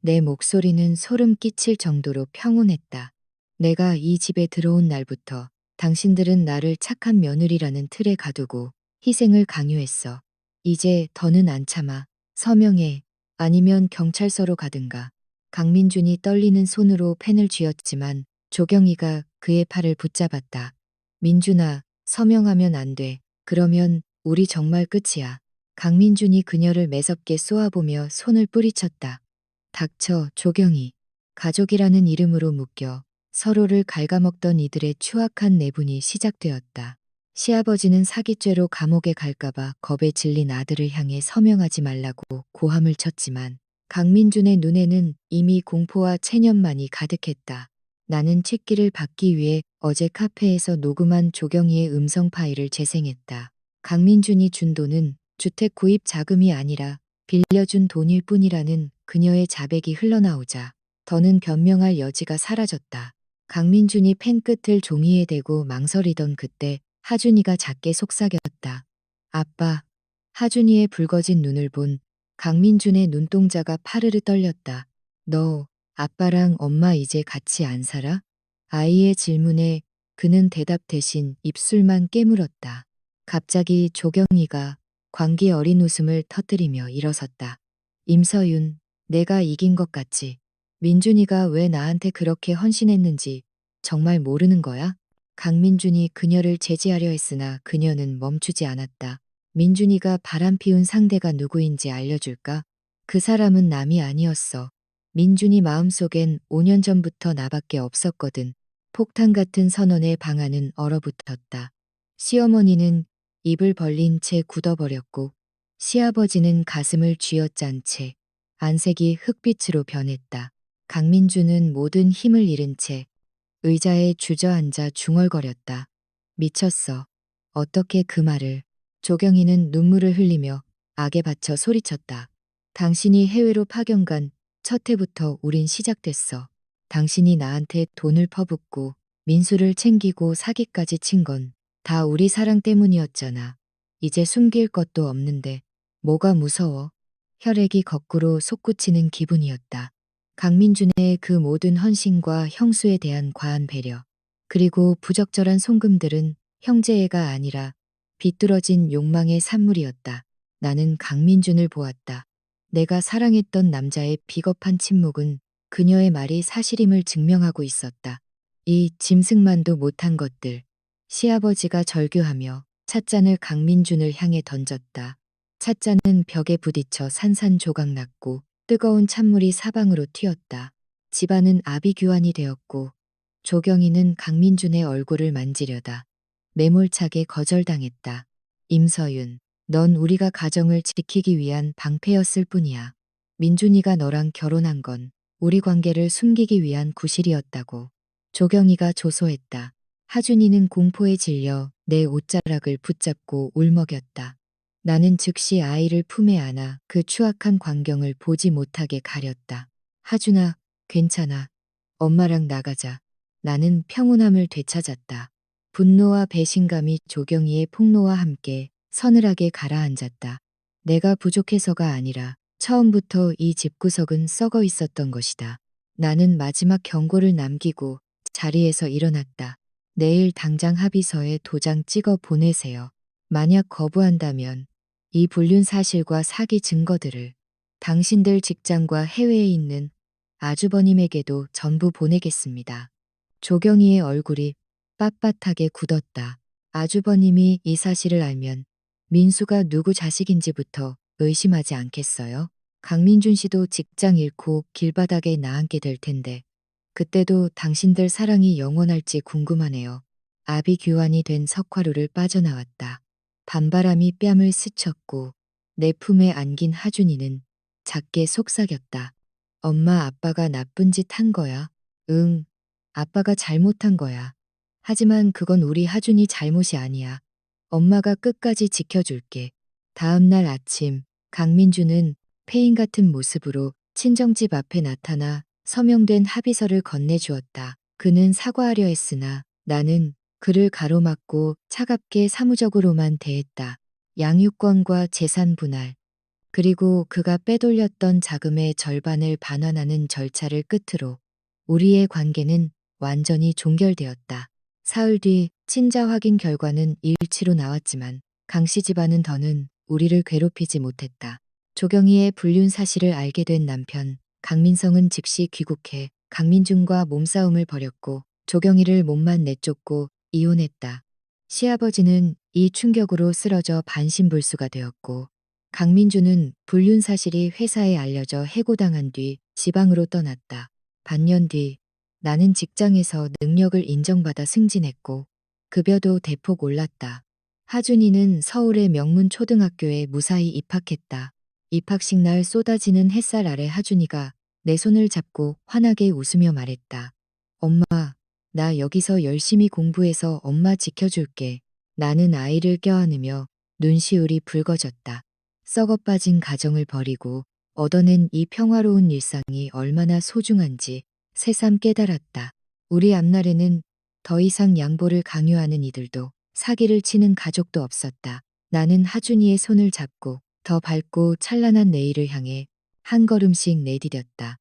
내 목소리는 소름 끼칠 정도로 평온했다. 내가 이 집에 들어온 날부터 당신들은 나를 착한 며느리라는 틀에 가두고 희생을 강요했어. 이제 더는 안 참아. 서명해. 아니면 경찰서로 가든가. 강민준이 떨리는 손으로 펜을 쥐었지만 조경이가 그의 팔을 붙잡았다. 민준아, 서명하면 안 돼. 그러면 우리 정말 끝이야. 강민준이 그녀를 매섭게 쏘아보며 손을 뿌리쳤다. 닥쳐, 조경이. 가족이라는 이름으로 묶여 서로를 갉아먹던 이들의 추악한 내분이 시작되었다. 시아버지는 사기죄로 감옥에 갈까봐 겁에 질린 아들을 향해 서명하지 말라고 고함을 쳤지만 강민준의 눈에는 이미 공포와 체념만이 가득했다. 나는 책기를 받기 위해 어제 카페에서 녹음한 조경희의 음성 파일을 재생했다. 강민준이 준 돈은 주택 구입 자금이 아니라 빌려준 돈일 뿐이라는 그녀의 자백이 흘러나오자 더는 변명할 여지가 사라졌다. 강민준이 펜 끝을 종이에 대고 망설이던 그때 하준이가 작게 속삭였다. 아빠. 하준이의 붉어진 눈을 본 강민준의 눈동자가 파르르 떨렸다. 너 아빠랑 엄마 이제 같이 안 살아? 아이의 질문에 그는 대답 대신 입술만 깨물었다. 갑자기 조경이가 광기 어린 웃음을 터뜨리며 일어섰다. 임서윤, 내가 이긴 것 같지? 민준이가 왜 나한테 그렇게 헌신했는지 정말 모르는 거야? 강민준이 그녀를 제지하려 했으나 그녀는 멈추지 않았다. 민준이가 바람피운 상대가 누구인지 알려줄까? 그 사람은 남이 아니었어. 민준이 마음속엔 5년 전부터 나밖에 없었거든. 폭탄 같은 선언의 방안은 얼어붙었다. 시어머니는 입을 벌린 채 굳어버렸고 시아버지는 가슴을 쥐어짠 채 안색이 흑빛으로 변했다. 강민주는 모든 힘을 잃은 채 의자에 주저앉아 중얼거렸다. 미쳤어. 어떻게 그 말을. 조경이는 눈물을 흘리며 악에 받쳐 소리쳤다. 당신이 해외로 파견 간 첫 해부터 우린 시작됐어. 당신이 나한테 돈을 퍼붓고 민수를 챙기고 사기까지 친 건 다 우리 사랑 때문이었잖아. 이제 숨길 것도 없는데 뭐가 무서워. 혈액이 거꾸로 솟구치는 기분이었다. 강민준의 그 모든 헌신과 형수에 대한 과한 배려, 그리고 부적절한 송금들은 형제애가 아니라 비뚤어진 욕망의 산물이었다. 나는 강민준을 보았다. 내가 사랑했던 남자의 비겁한 침묵은 그녀의 말이 사실임을 증명하고 있었다. 이 짐승만도 못한 것들. 시아버지가 절규하며 찻잔을 강민준을 향해 던졌다. 찻잔은 벽에 부딪혀 산산조각 났고 뜨거운 찬물이 사방으로 튀었다. 집안은 아비규환이 되었고 조경이는 강민준의 얼굴을 만지려다 매몰차게 거절당했다. 임서윤, 넌 우리가 가정을 지키기 위한 방패였을 뿐이야. 민준이가 너랑 결혼한 건 우리 관계를 숨기기 위한 구실이었다고. 조경이가 조소했다. 하준이는 공포에 질려 내 옷자락을 붙잡고 울먹였다. 나는 즉시 아이를 품에 안아 그 추악한 광경을 보지 못하게 가렸다. 하준아, 괜찮아. 엄마랑 나가자. 나는 평온함을 되찾았다. 분노와 배신감이 조경이의 폭로와 함께 서늘하게 가라앉았다. 내가 부족해서가 아니라 처음부터 이 집구석은 썩어 있었던 것이다. 나는 마지막 경고를 남기고 자리에서 일어났다. 내일 당장 합의서에 도장 찍어 보내세요. 만약 거부한다면 이 불륜 사실과 사기 증거들을 당신들 직장과 해외에 있는 아주버님에게도 전부 보내겠습니다. 조경이의 얼굴이 빳빳하게 굳었다. 아주버님이 이 사실을 알면 민수가 누구 자식인지부터 의심하지 않겠어요? 강민준 씨도 직장 잃고 길바닥에 나앉게 될 텐데 그때도 당신들 사랑이 영원할지 궁금하네요. 아비규환이 된 석화루를 빠져나왔다. 밤바람이 뺨을 스쳤고 내 품에 안긴 하준이는 작게 속삭였다. 엄마 아빠가 나쁜 짓 한 거야. 응, 아빠가 잘못한 거야. 하지만 그건 우리 하준이 잘못이 아니야. 엄마가 끝까지 지켜줄게. 다음 날 아침, 강민주는 폐인 같은 모습으로 친정집 앞에 나타나 서명된 합의서를 건네주었다. 그는 사과하려 했으나 나는 그를 가로막고 차갑게 사무적으로만 대했다. 양육권과 재산 분할, 그리고 그가 빼돌렸던 자금의 절반을 반환하는 절차를 끝으로 우리의 관계는 완전히 종결되었다. 사흘 뒤 친자 확인 결과는 일치로 나왔지만 강씨 집안은 더는 우리를 괴롭히지 못했다. 조경희의 불륜 사실을 알게 된 남편 강민성은 즉시 귀국해 강민준과 몸싸움을 벌였고 조경희를 몸만 내쫓고 이혼했다. 시아버지는 이 충격으로 쓰러져 반신불수가 되었고 강민주는 불륜 사실이 회사에 알려져 해고당한 뒤 지방으로 떠났다. 반년 뒤 나는 직장에서 능력을 인정받아 승진했고 급여도 대폭 올랐다. 하준이는 서울의 명문 초등학교에 무사히 입학했다. 입학식 날 쏟아지는 햇살 아래 하준이가 내 손을 잡고 환하게 웃으며 말했다. 엄마, 나 여기서 열심히 공부해서 엄마 지켜줄게. 나는 아이를 껴안으며 눈시울이 붉어졌다. 썩어빠진 가정을 버리고 얻어낸 이 평화로운 일상이 얼마나 소중한지 새삼 깨달았다. 우리 앞날에는 더 이상 양보를 강요하는 이들도 사기를 치는 가족도 없었다. 나는 하준이의 손을 잡고 더 밝고 찬란한 내일을 향해 한 걸음씩 내디뎠다.